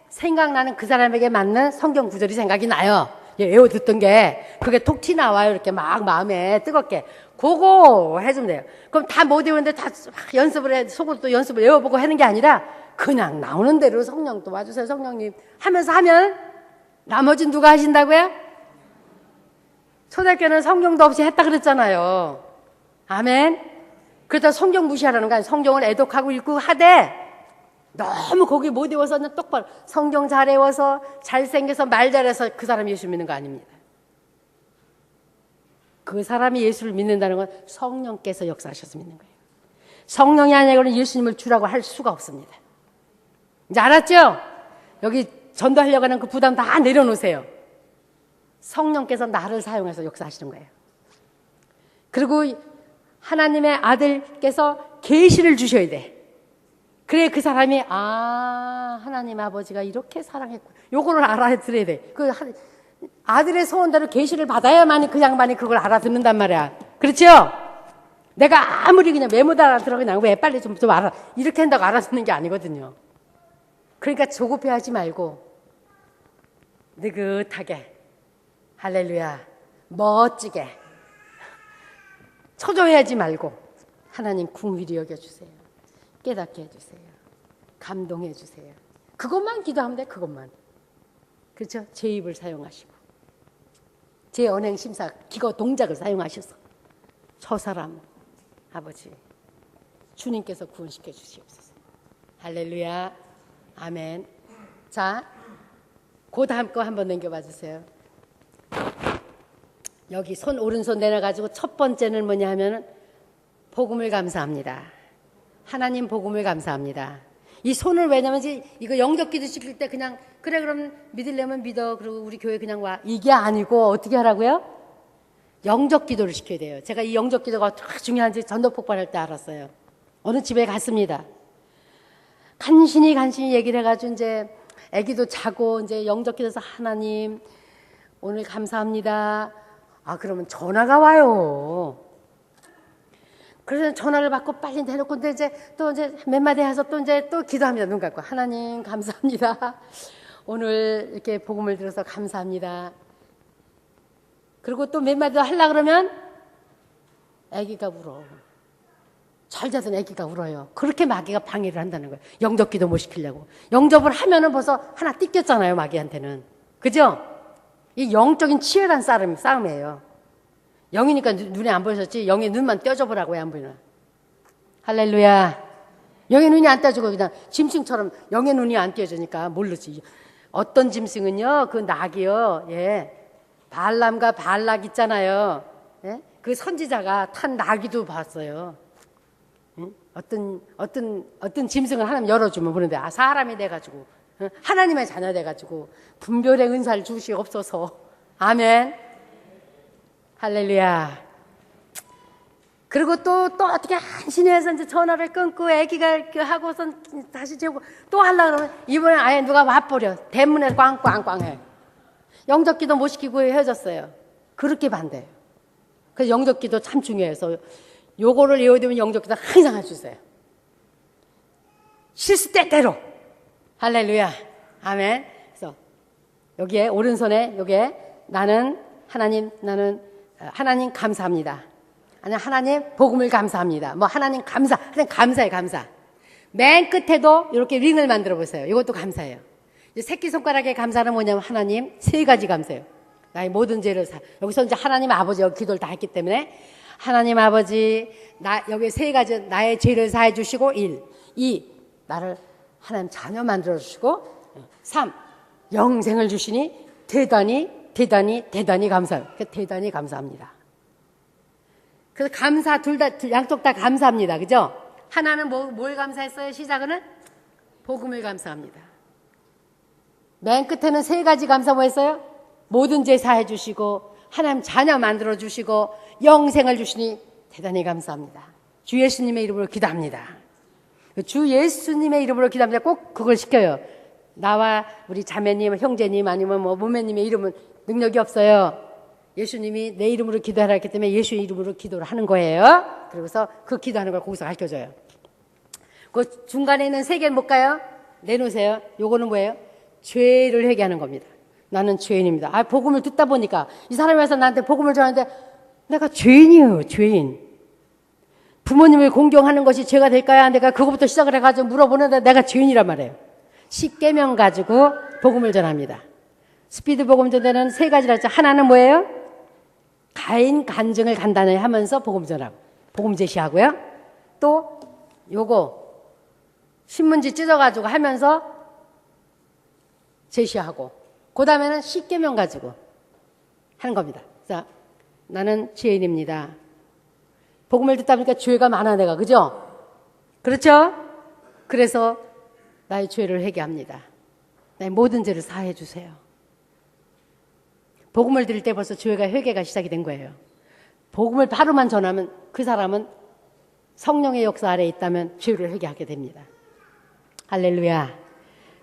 생각나는 그 사람에게 맞는 성경 구절이 생각이 나요. 외워 듣던 게 그게 톡 튀나와요. 이렇게 막 마음에 뜨겁게. 그거 해주면 돼요. 그럼 다 못 외우는데 다 연습을 해, 속으로 또 연습을 외워보고 하는 게 아니라 그냥 나오는 대로 성령 또 와주세요, 성령님 하면서 하면 나머지는 누가 하신다고요? 초대교회는 성경도 없이 했다 그랬잖아요. 아멘. 그러다 성경 무시하라는 거 아니에요. 성경을 애독하고 읽고 하되 너무 거기 못 외워서는 똑바로 성경 잘 외워서 잘생겨서 말 잘해서 그 사람이 예수 믿는 거 아닙니다. 그 사람이 예수를 믿는다는 건 성령께서 역사하셔서 믿는 거예요. 성령이 아니고는 예수님을 주라고 할 수가 없습니다. 이제 알았죠? 여기 전도하려고 하는 그 부담 다 내려놓으세요. 성령께서 나를 사용해서 역사하시는 거예요. 그리고 하나님의 아들께서 계시를 주셔야 돼. 그래 그 사람이 하나님 아버지가 이렇게 사랑했고 요거를 알아들어야 돼. 그 아들의 소원대로 계시를 받아야만이 그 양반이 그걸 알아듣는단 말이야. 그렇죠? 내가 아무리 그냥 메모도 알아들어 그냥 왜 빨리 좀 알아 이렇게 한다고 알아듣는 게 아니거든요. 그러니까 조급해하지 말고 느긋하게 할렐루야 멋지게 초조해하지 말고 하나님 궁휼히 여겨주세요. 깨닫게 해주세요. 감동해 주세요. 그것만 기도하면 돼. 그것만. 그렇죠? 제 입을 사용하시고 제 언행 심사 기거 동작을 사용하셔서 저 사람 아버지 주님께서 구원시켜 주시옵소서. 할렐루야 아멘. 자, 그 다음 거 한번 넘겨봐 주세요. 여기 손 오른손 내려가지고 첫 번째는 뭐냐 하면은 복음을 감사합니다. 하나님 복음을 감사합니다. 이 손을 왜냐면 이거 영접기도 시킬 때 그냥 그래 그럼 믿으려면 믿어 그리고 우리 교회 그냥 와 이게 아니고 어떻게 하라고요? 영접기도를 시켜야 돼요. 제가 이 영접기도가 어떻게 중요한지 전도 폭발할 때 알았어요. 어느 집에 갔습니다. 간신히 얘기를 해가지고 이제 아기도 자고 이제 영접기도에서 하나님 오늘 감사합니다. 그러면 전화가 와요. 그래서 전화를 받고 빨리 내놓고 근데 이제 또 이제 몇 마디 해서 또 이제 또 기도합니다. 눈 감고 하나님 감사합니다. 오늘 이렇게 복음을 들어서 감사합니다. 그리고 또 몇 마디 더 하려고 그러면 아기가 울어. 잘 자던 아기가 울어요. 그렇게 마귀가 방해를 한다는 거예요. 영접기도 못 시키려고. 영접을 하면은 벌써 하나 띠꼈잖아요. 마귀한테는. 그죠? 이 영적인 치열한 싸움이에요. 영이니까 눈에 안 보여졌지 영의 눈만 떼어줘보라고 왜 안 보이나. 할렐루야. 영의 눈이 안 떼어지고 그냥 짐승처럼 영의 눈이 안 떼어지니까 모르지. 어떤 짐승은요 그 낙이요 발람과 발락 있잖아요. 그 선지자가 탄 나귀도 봤어요. 어떤 짐승을 하나님 열어주면 보는데 사람이 돼가지고 하나님의 자녀 돼가지고 분별의 은사를 주시옵소서. 아멘. 할렐루야. 그리고 또 어떻게 한신히 해서 이제 전화를 끊고 아기가 하고선 다시 재고 또 하려고 그러면 이번엔 아예 누가 와버려. 대문에 꽝꽝꽝해. 영접기도 못 시키고 헤어졌어요. 그렇게 반대해요. 그래서 영접기도 참 중요해서 요거를 외워두면 영접기도 항상 해주세요. 실수 때때로. 할렐루야. 아멘. 그래서 여기에 오른손에 여기에 나는 하나님 감사합니다. 아니 하나님 복음을 감사합니다. 뭐 하나님 감사해 감사. 맨 끝에도 이렇게 링을 만들어 보세요. 이것도 감사해요. 이제 새끼손가락의 감사는 뭐냐면 하나님 세 가지 감사해요. 나의 모든 죄를 여기서 이제 하나님 아버지 여기 기도를 다 했기 때문에 하나님 아버지 여기 세 가지 나의 죄를 사해 주시고 1, 2 나를 하나님 자녀 만들어 주시고 3 영생을 주시니 대단히 감사해요. 대단히 감사합니다. 그래서 감사 양쪽 다 감사합니다. 그죠? 하나는 뭘 감사했어요? 시작은 복음을 감사합니다. 맨 끝에는 세 가지 감사 뭐 했어요? 모든 죄 사해 주시고 하나님 자녀 만들어 주시고 영생을 주시니 대단히 감사합니다. 주 예수님의 이름으로 기도합니다. 주 예수님의 이름으로 기도합니다. 꼭 그걸 시켜요. 나와 우리 자매님, 형제님 아니면 뭐 모매님의 이름은 능력이 없어요. 예수님이 내 이름으로 기도하라 했기 때문에 예수 이름으로 기도를 하는 거예요. 그러고서 그 기도하는 걸 거기서 가르쳐줘요. 그 중간에 있는 세 개를 못 가요? 내놓으세요. 요거는 뭐예요? 죄를 회개하는 겁니다. 나는 죄인입니다. 복음을 듣다 보니까 이 사람이 와서 나한테 복음을 전하는데 내가 죄인이에요, 죄인. 부모님을 공경하는 것이 죄가 될까요? 내가 그것부터 시작을 해가지고 물어보는데 내가 죄인이란 말이에요. 10계명 가지고 복음을 전합니다. 스피드 복음 전에는 세 가지라 했죠. 하나는 뭐예요? 가인 간증을 간단히 하면서 복음 전하고, 복음 제시하고요. 또 요거 신문지 찢어가지고 하면서 제시하고, 그 다음에는 10계명 가지고 하는 겁니다. 자, 나는 죄인입니다. 복음을 듣다 보니까 죄가 많아 내가, 그죠? 그렇죠? 그래서 나의 죄를 회개합니다. 나의 모든 죄를 사해 주세요. 복음을 들을 때 벌써 죄가 회개가 시작이 된 거예요. 복음을 바로만 전하면 그 사람은 성령의 역사 아래에 있다면 죄를 회개하게 됩니다. 할렐루야.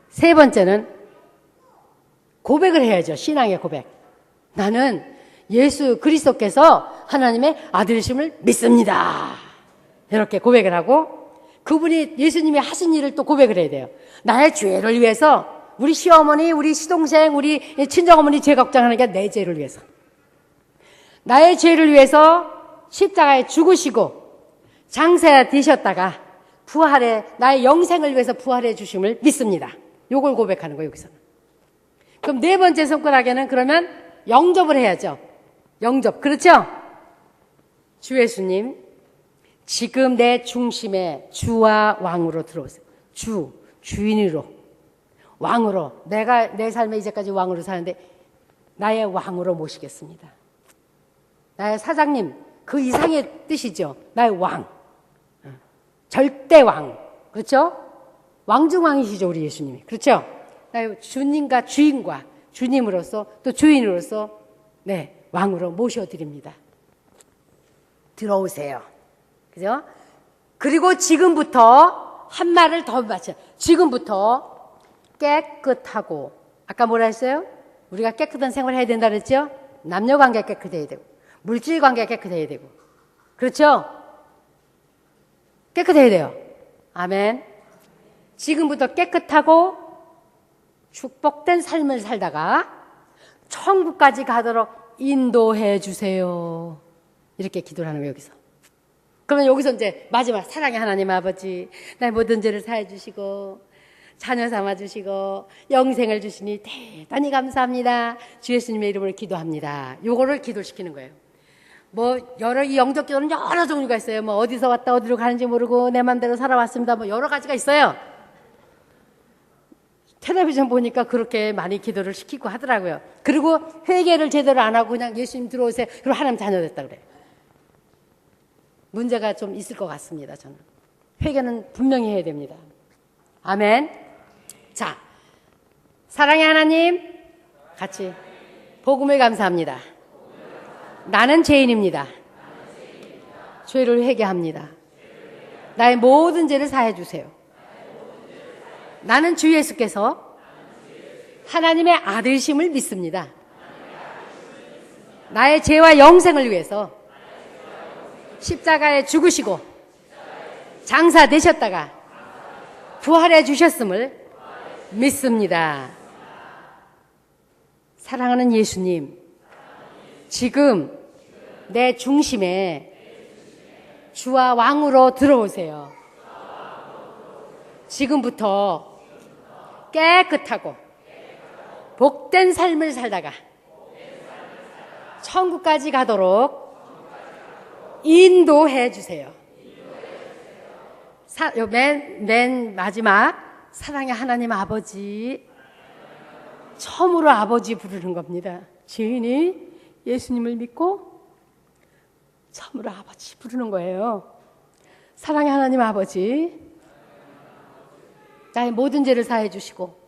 세 번째는 고백을 해야죠. 신앙의 고백. 나는 예수 그리스도께서 하나님의 아들이심을 믿습니다. 이렇게 고백을 하고, 그분이 예수님이 하신 일을 또 고백을 해야 돼요. 나의 죄를 위해서, 우리 시어머니, 우리 시동생, 우리 친정어머니 죄 걱정하는 게 내 죄를 위해서, 나의 죄를 위해서 십자가에 죽으시고 장사 되셨다가 부활해, 나의 영생을 위해서 부활해 주심을 믿습니다. 요걸 고백하는 거예요, 여기서는. 그럼 네 번째 손가락에는 그러면 영접을 해야죠. 영접. 그렇죠? 주 예수님, 지금 내 중심에 주와 왕으로 들어오세요. 주, 주인으로, 왕으로. 내가 내 삶에 이제까지 왕으로 사는데 나의 왕으로 모시겠습니다. 나의 사장님, 그 이상의 뜻이죠. 나의 왕. 절대 왕. 그렇죠? 왕중왕이시죠, 우리 예수님이. 그렇죠? 나의 주님과 주인과 주님으로서 또 주인으로서 네, 왕으로 모셔드립니다. 들어오세요. 그죠? 그리고 지금부터 한 말을 더 맞춰요. 지금부터 깨끗하고, 아까 뭐라 했어요? 우리가 깨끗한 생활을 해야 된다 그랬죠? 남녀관계 깨끗해야 되고, 물질관계 깨끗해야 되고, 그렇죠? 깨끗해야 돼요. 아멘. 지금부터 깨끗하고 축복된 삶을 살다가 천국까지 가도록 인도해 주세요. 이렇게 기도를 하는 거예요, 여기서. 그러면 여기서 이제 마지막, 사랑의 하나님 아버지, 나의 모든 죄를 사해 주시고 자녀 삼아 주시고 영생을 주시니 대단히 감사합니다. 주 예수님의 이름으로 기도합니다. 요거를 기도시키는 거예요. 뭐 이 영적 기도는 여러 종류가 있어요. 뭐 어디서 왔다 어디로 가는지 모르고 내 맘대로 살아왔습니다. 뭐 여러 가지가 있어요. 텔레비전 보니까 그렇게 많이 기도를 시키고 하더라고요. 그리고 회개를 제대로 안 하고 그냥 예수님 들어오세요. 그리고 하나님 자녀 됐다 그래요. 문제가 좀 있을 것 같습니다, 저는. 회개는 분명히 해야 됩니다. 아멘. 자, 사랑의 하나님, 같이 복음을 감사합니다. 나는 죄인입니다. 죄를 회개합니다. 나의 모든 죄를 사해 주세요. 나는 주 예수께서 하나님의 아들심을 믿습니다. 나의 죄와 영생을 위해서 십자가에 죽으시고 장사 되셨다가 부활해 주셨음을 믿습니다. 사랑하는 예수님, 지금 내 중심에 주와 왕으로 들어오세요. 지금부터 깨끗하고 복된 삶을 살다가 천국까지 가도록 인도해 주세요. 맨 마지막, 사랑의 하나님 아버지. 처음으로 아버지 부르는 겁니다. 죄인이 예수님을 믿고 처음으로 아버지 부르는 거예요. 사랑의 하나님 아버지, 나의 모든 죄를 사해 주시고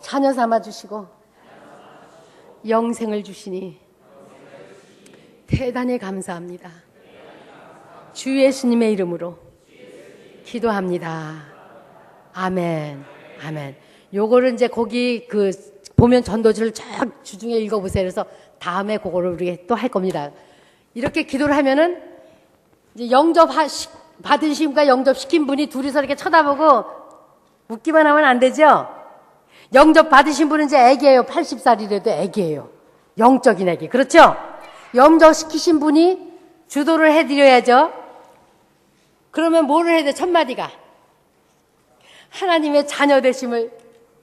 자녀 삼아 주시고 영생을 주시니 대단히 감사합니다. 주 예수님의 이름으로 기도합니다. 아멘. 아멘. 요거를 이제 거기 보면 전도지를 쫙 주중에 읽어보세요. 그래서 다음에 그거를 우리 또 할 겁니다. 이렇게 기도를 하면은 이제 받으심과 영접시킨 분이 둘이서 이렇게 쳐다보고 웃기만 하면 안 되죠? 영접 받으신 분은 이제 애기예요. 80살이라도 애기예요. 영적인 애기. 그렇죠? 영접시키신 분이 주도를 해드려야죠. 그러면 뭐를 해야 돼? 첫 마디가 하나님의 자녀 되심을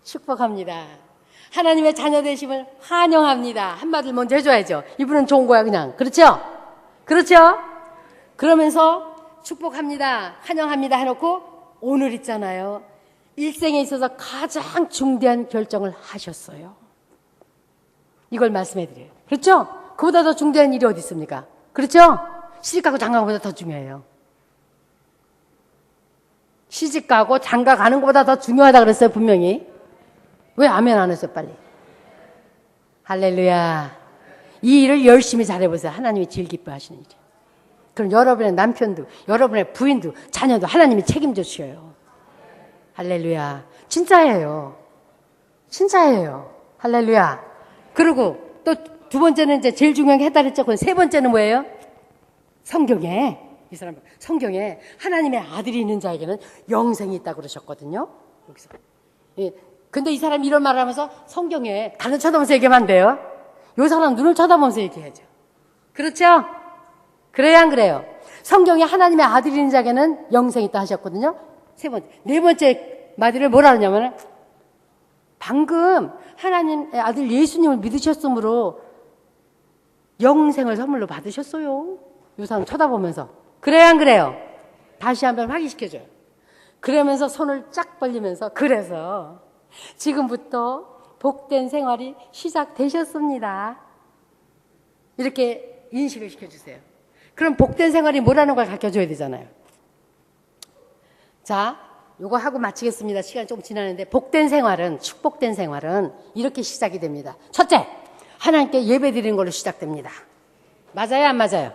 축복합니다. 하나님의 자녀 되심을 환영합니다. 한마디를 먼저 해줘야죠. 이분은 좋은 거야 그냥. 그렇죠? 그렇죠? 그러면서 축복합니다. 환영합니다 해놓고 오늘 있잖아요. 일생에 있어서 가장 중대한 결정을 하셨어요. 이걸 말씀해드려요. 그렇죠? 그보다 더 중대한 일이 어디 있습니까? 그렇죠? 시집가고 장가보다 더 중요해요. 시집가고 장가 가는 것보다 더 중요하다 그랬어요, 분명히. 왜 아멘 안 했어요, 빨리? 할렐루야. 이 일을 열심히 잘해보세요. 하나님이 제일 기뻐하시는 일이에요. 그럼 여러분의 남편도, 여러분의 부인도, 자녀도 하나님이 책임져 주셔요. 할렐루야. 진짜예요. 진짜예요. 할렐루야. 그리고 또 두 번째는 이제 제일 중요한 게 했다 그랬죠. 세 번째는 뭐예요? 성경에, 이 사람, 성경에 하나님의 아들이 있는 자에게는 영생이 있다고 그러셨거든요. 여기서. 예. 근데 이 사람이 이런 말을 하면서 성경에 다른 쳐다보면서 얘기하면 안 돼요. 이 사람 눈을 쳐다보면서 얘기해야죠. 그렇죠? 그래요, 안 그래요? 성경에 하나님의 아들이 있는 자에게는 영생이 있다 하셨거든요. 세 번째. 네 번째 마디를 뭐라 하냐면 방금 하나님의 아들 예수님을 믿으셨으므로 영생을 선물로 받으셨어요. 이 사람 쳐다보면서. 그래요, 안 그래요? 다시 한번 확인시켜줘요. 그러면서 손을 쫙 벌리면서 그래서 지금부터 복된 생활이 시작되셨습니다. 이렇게 인식을 시켜주세요. 그럼 복된 생활이 뭐라는 걸 가르쳐줘야 되잖아요. 자, 요거 하고 마치겠습니다. 시간이 좀 지나는데 복된 생활은, 축복된 생활은 이렇게 시작이 됩니다. 첫째, 하나님께 예배드리는 걸로 시작됩니다. 맞아요, 안 맞아요?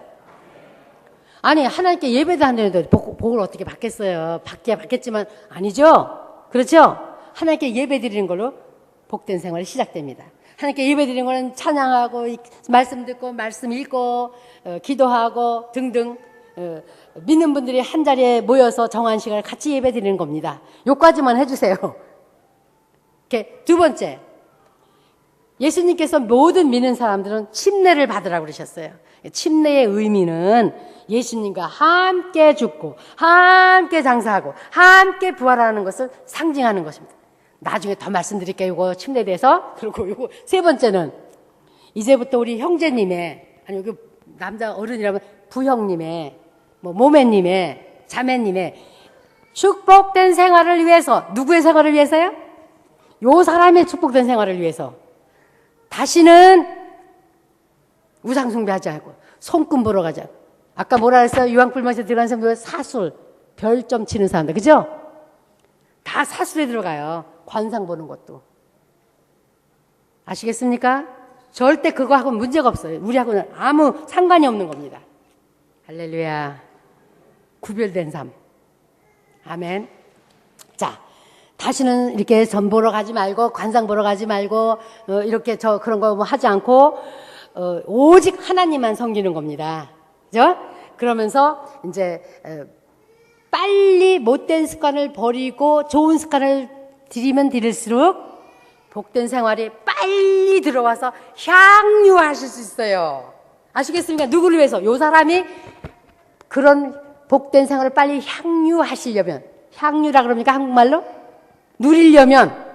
아니, 하나님께 예배도 안 드리는데 복을 어떻게 받겠어요? 받기야 받겠지만 아니죠? 그렇죠? 하나님께 예배드리는 걸로 복된 생활이 시작됩니다. 하나님께 예배드리는 거는 찬양하고 말씀 듣고 말씀 읽고 기도하고 등등 믿는 분들이 한 자리에 모여서 정한 시간을 같이 예배드리는 겁니다. 요까지만 해주세요. 이렇게 두 번째, 예수님께서 모든 믿는 사람들은 침례를 받으라고 그러셨어요. 침례의 의미는 예수님과 함께 죽고 함께 장사하고 함께 부활하는 것을 상징하는 것입니다. 나중에 더 말씀드릴게요. 이거 침례에 대해서. 그리고 이거 세 번째는 이제부터 우리 형제님의, 아니 여기 남자 어른이라면 부형님의, 뭐 모매님의, 자매님의 축복된 생활을 위해서, 누구의 생활을 위해서요? 요 사람의 축복된 생활을 위해서 다시는 우상 숭배하지 않고 손금 보러 가자. 아까 뭐라 했어요? 유황불만에서 들어간 사람들 사술, 별점 치는 사람들, 그죠? 다 사술에 들어가요. 관상 보는 것도. 아시겠습니까? 절대 그거하고는 문제가 없어요. 우리하고는 아무 상관이 없는 겁니다. 할렐루야. 구별된 삶. 아멘. 자, 다시는 이렇게 전 보러 가지 말고 관상 보러 가지 말고 이렇게 그런 거 하지 않고 오직 하나님만 섬기는 겁니다. 그죠? 그러면서 이제 빨리 못된 습관을 버리고 좋은 습관을 들이면 들일수록 복된 생활이 빨리 들어와서 향유하실 수 있어요. 아시겠습니까? 누구를 위해서? 요 사람이 그런 복된 생활을 빨리 향유하시려면, 향유라 그럽니까? 한국말로? 누리려면,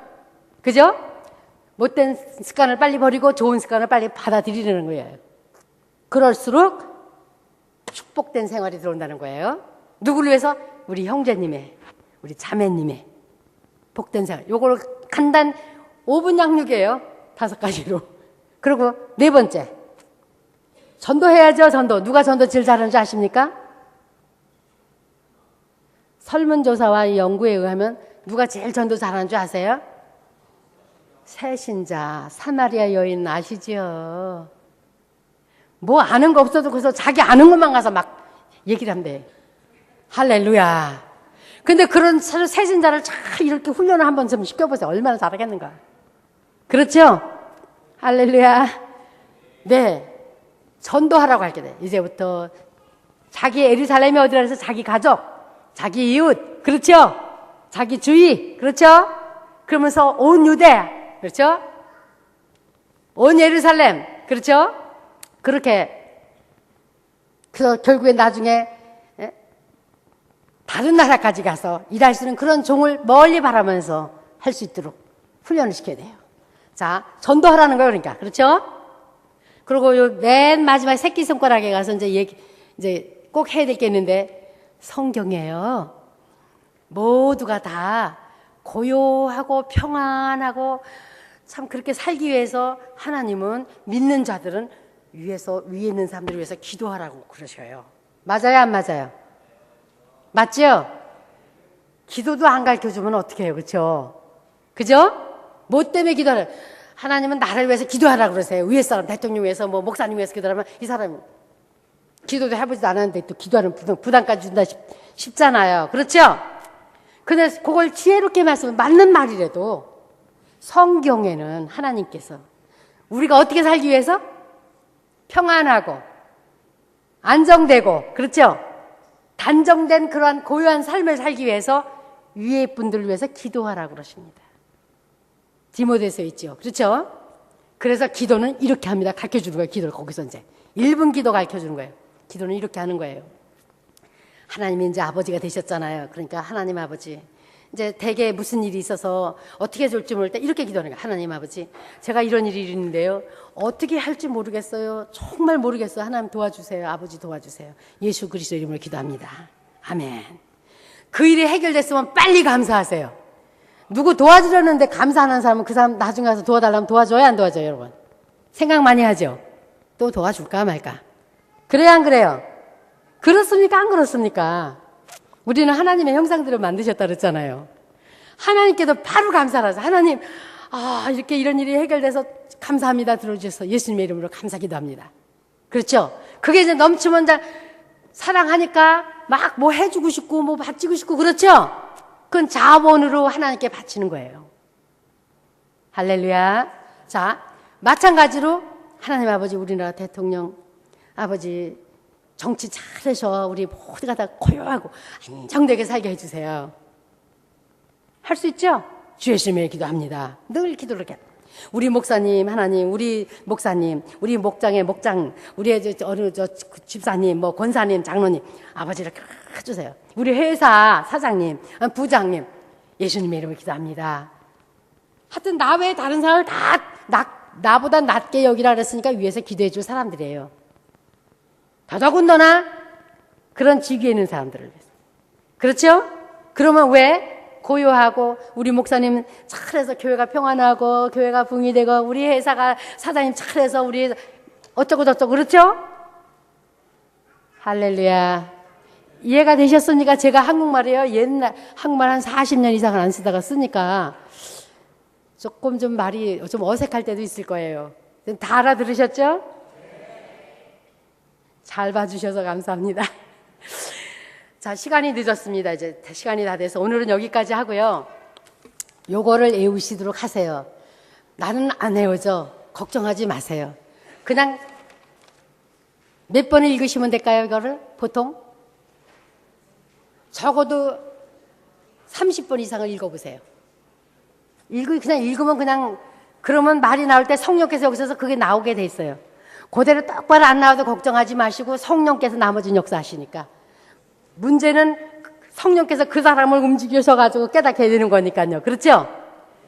그죠? 못된 습관을 빨리 버리고 좋은 습관을 빨리 받아들이려는 거예요. 그럴수록 축복된 생활이 들어온다는 거예요. 누구를 위해서? 우리 형제님의, 우리 자매님의 복된 생활. 요걸 간단 5분 양육이에요. 5가지로. 그리고 네 번째. 전도해야죠, 전도. 누가 전도 제일 잘하는지 아십니까? 설문조사와 연구에 의하면 누가 제일 전도 잘하는 줄 아세요? 새신자, 사마리아 여인 아시죠? 뭐 아는 거 없어도 그래서 자기 아는 것만 가서 막 얘기를 한대. 할렐루야. 근데 그런 새신자를 잘 이렇게 훈련을 한번 좀 시켜보세요. 얼마나 잘하겠는가. 그렇죠? 할렐루야. 네. 전도하라고 할게 돼. 이제부터 자기 예루살렘이 어디라 해서 자기 가족, 자기 이웃, 그렇죠? 자기 주위, 그렇죠? 그러면서 온 유대, 그렇죠? 온 예루살렘, 그렇죠? 그렇게 그래서 결국에 나중에 다른 나라까지 가서 일할 수 있는 그런 종을 멀리 바라면서 할 수 있도록 훈련을 시켜야 돼요. 자, 전도하라는 거예요, 그러니까. 그렇죠? 그리고 요 맨 마지막 새끼손가락에 가서 이제 꼭 해야 될 게 있는데, 성경이에요. 모두가 다 고요하고 평안하고 참 그렇게 살기 위해서 하나님은 믿는 자들은 위에 있는 사람들을 위해서 기도하라고 그러셔요. 맞아요, 안 맞아요? 맞죠? 기도도 안 가르쳐주면 어떻게 해요, 그렇죠? 그죠? 뭐 때문에 기도하라? 하나님은 나를 위해서 기도하라고 그러세요. 위에 사람, 대통령 위해서, 뭐 목사님 위해서 기도하면 이 사람이 기도도 해보지도 않았는데 또 기도하는 부담까지 준다 싶잖아요. 그렇죠? 근데 그걸 지혜롭게 말씀은 맞는 말이라도 성경에는 하나님께서 우리가 어떻게 살기 위해서? 평안하고 안정되고, 그렇죠? 단정된 그러한 고요한 삶을 살기 위해서 위에 분들을 위해서 기도하라고 그러십니다. 디모데서에 있죠. 그렇죠? 그래서 기도는 이렇게 합니다. 가르쳐주는 거예요. 기도를 거기서 이제 1분 기도 가르쳐주는 거예요. 기도는 이렇게 하는 거예요. 하나님이 이제 아버지가 되셨잖아요. 그러니까 하나님 아버지, 이제 대개 무슨 일이 있어서 어떻게 될지 모를 때 이렇게 기도하는 거예요. 하나님 아버지, 제가 이런 일이 있는데요. 어떻게 할지 모르겠어요. 정말 모르겠어요. 하나님 도와주세요. 아버지 도와주세요. 예수 그리스도 이름으로 기도합니다. 아멘. 그 일이 해결됐으면 빨리 감사하세요. 누구 도와주려는데 감사하는 사람은 그 사람 나중에 가서 도와달라면 도와줘요, 안 도와줘요, 여러분? 생각 많이 하죠? 또 도와줄까 말까? 그래요, 안 그래요? 그렇습니까, 안 그렇습니까? 우리는 하나님의 형상대로 만드셨다 그랬잖아요. 하나님께도 바로 감사를 하죠. 하나님, 이렇게 이런 일이 해결돼서 감사합니다 들어주셔서 예수님의 이름으로 감사기도 합니다. 그렇죠? 그게 이제 넘치면 이제 사랑하니까 막 뭐 해주고 싶고 뭐 바치고 싶고, 그렇죠? 그건 자본으로 하나님께 바치는 거예요. 할렐루야. 자, 마찬가지로 하나님 아버지, 우리나라 대통령 아버지 정치 잘해서 우리 모두가 다 고요하고 안정되게 살게 해주세요. 할 수 있죠? 주 예수님의 기도합니다. 늘 기도를 이렇게. 우리 목사님, 하나님, 우리 목사님, 우리 목장의 목장, 우리 집사님, 뭐 권사님, 장로님, 아버지를 해주세요. 우리 회사 사장님, 부장님, 예수님의 이름으로 기도합니다. 하여튼 나 외에 다른 사람을 다 나보다 낮게 여기라 그랬으니까 위에서 기도해 줄 사람들이에요. 더더군다나 그런 직위에 있는 사람들을 위해서. 그렇죠? 그러면 왜? 고요하고 우리 목사님 잘해서 교회가 평안하고 교회가 붕이 되고 우리 회사가 사장님 잘해서 우리 어쩌고 저쩌고, 그렇죠? 할렐루야. 이해가 되셨습니까? 제가 한국말이에요. 옛날 한국말 한 40년 이상을 안 쓰다가 쓰니까 조금 좀 말이 좀 어색할 때도 있을 거예요. 다 알아들으셨죠? 잘 봐주셔서 감사합니다. 자, 시간이 늦었습니다. 이제 시간이 다 돼서 오늘은 여기까지 하고요. 요거를 외우시도록 하세요. 나는 안 외워져. 걱정하지 마세요. 그냥 몇 번을 읽으시면 될까요, 이거를? 보통? 적어도 30번 이상을 읽어보세요. 그냥 읽으면 그냥, 그러면 말이 나올 때 성령께서 여기서 그게 나오게 돼 있어요. 그대로 똑바로 안 나와도 걱정하지 마시고 성령께서 나머지는 역사하시니까. 문제는 성령께서 그 사람을 움직이셔가지고 깨닫게 되는 거니까요. 그렇죠?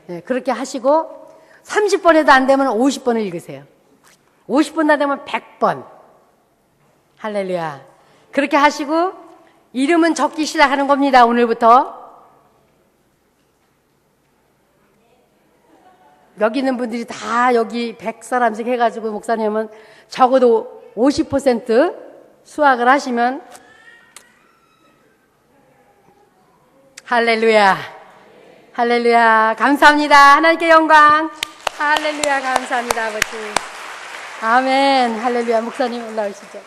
네, 그렇게 하시고 30번 해도 안 되면 50번을 읽으세요. 50번 안 되면 100번. 할렐루야. 그렇게 하시고 이름은 적기 시작하는 겁니다. 오늘부터. 여기 있는 분들이 다 여기 100사람씩 해가지고 목사님은 적어도 50% 수학을 하시면, 할렐루야. 할렐루야. 감사합니다. 하나님께 영광. 할렐루야. 감사합니다, 아버지. 아멘. 할렐루야. 목사님 올라오시죠.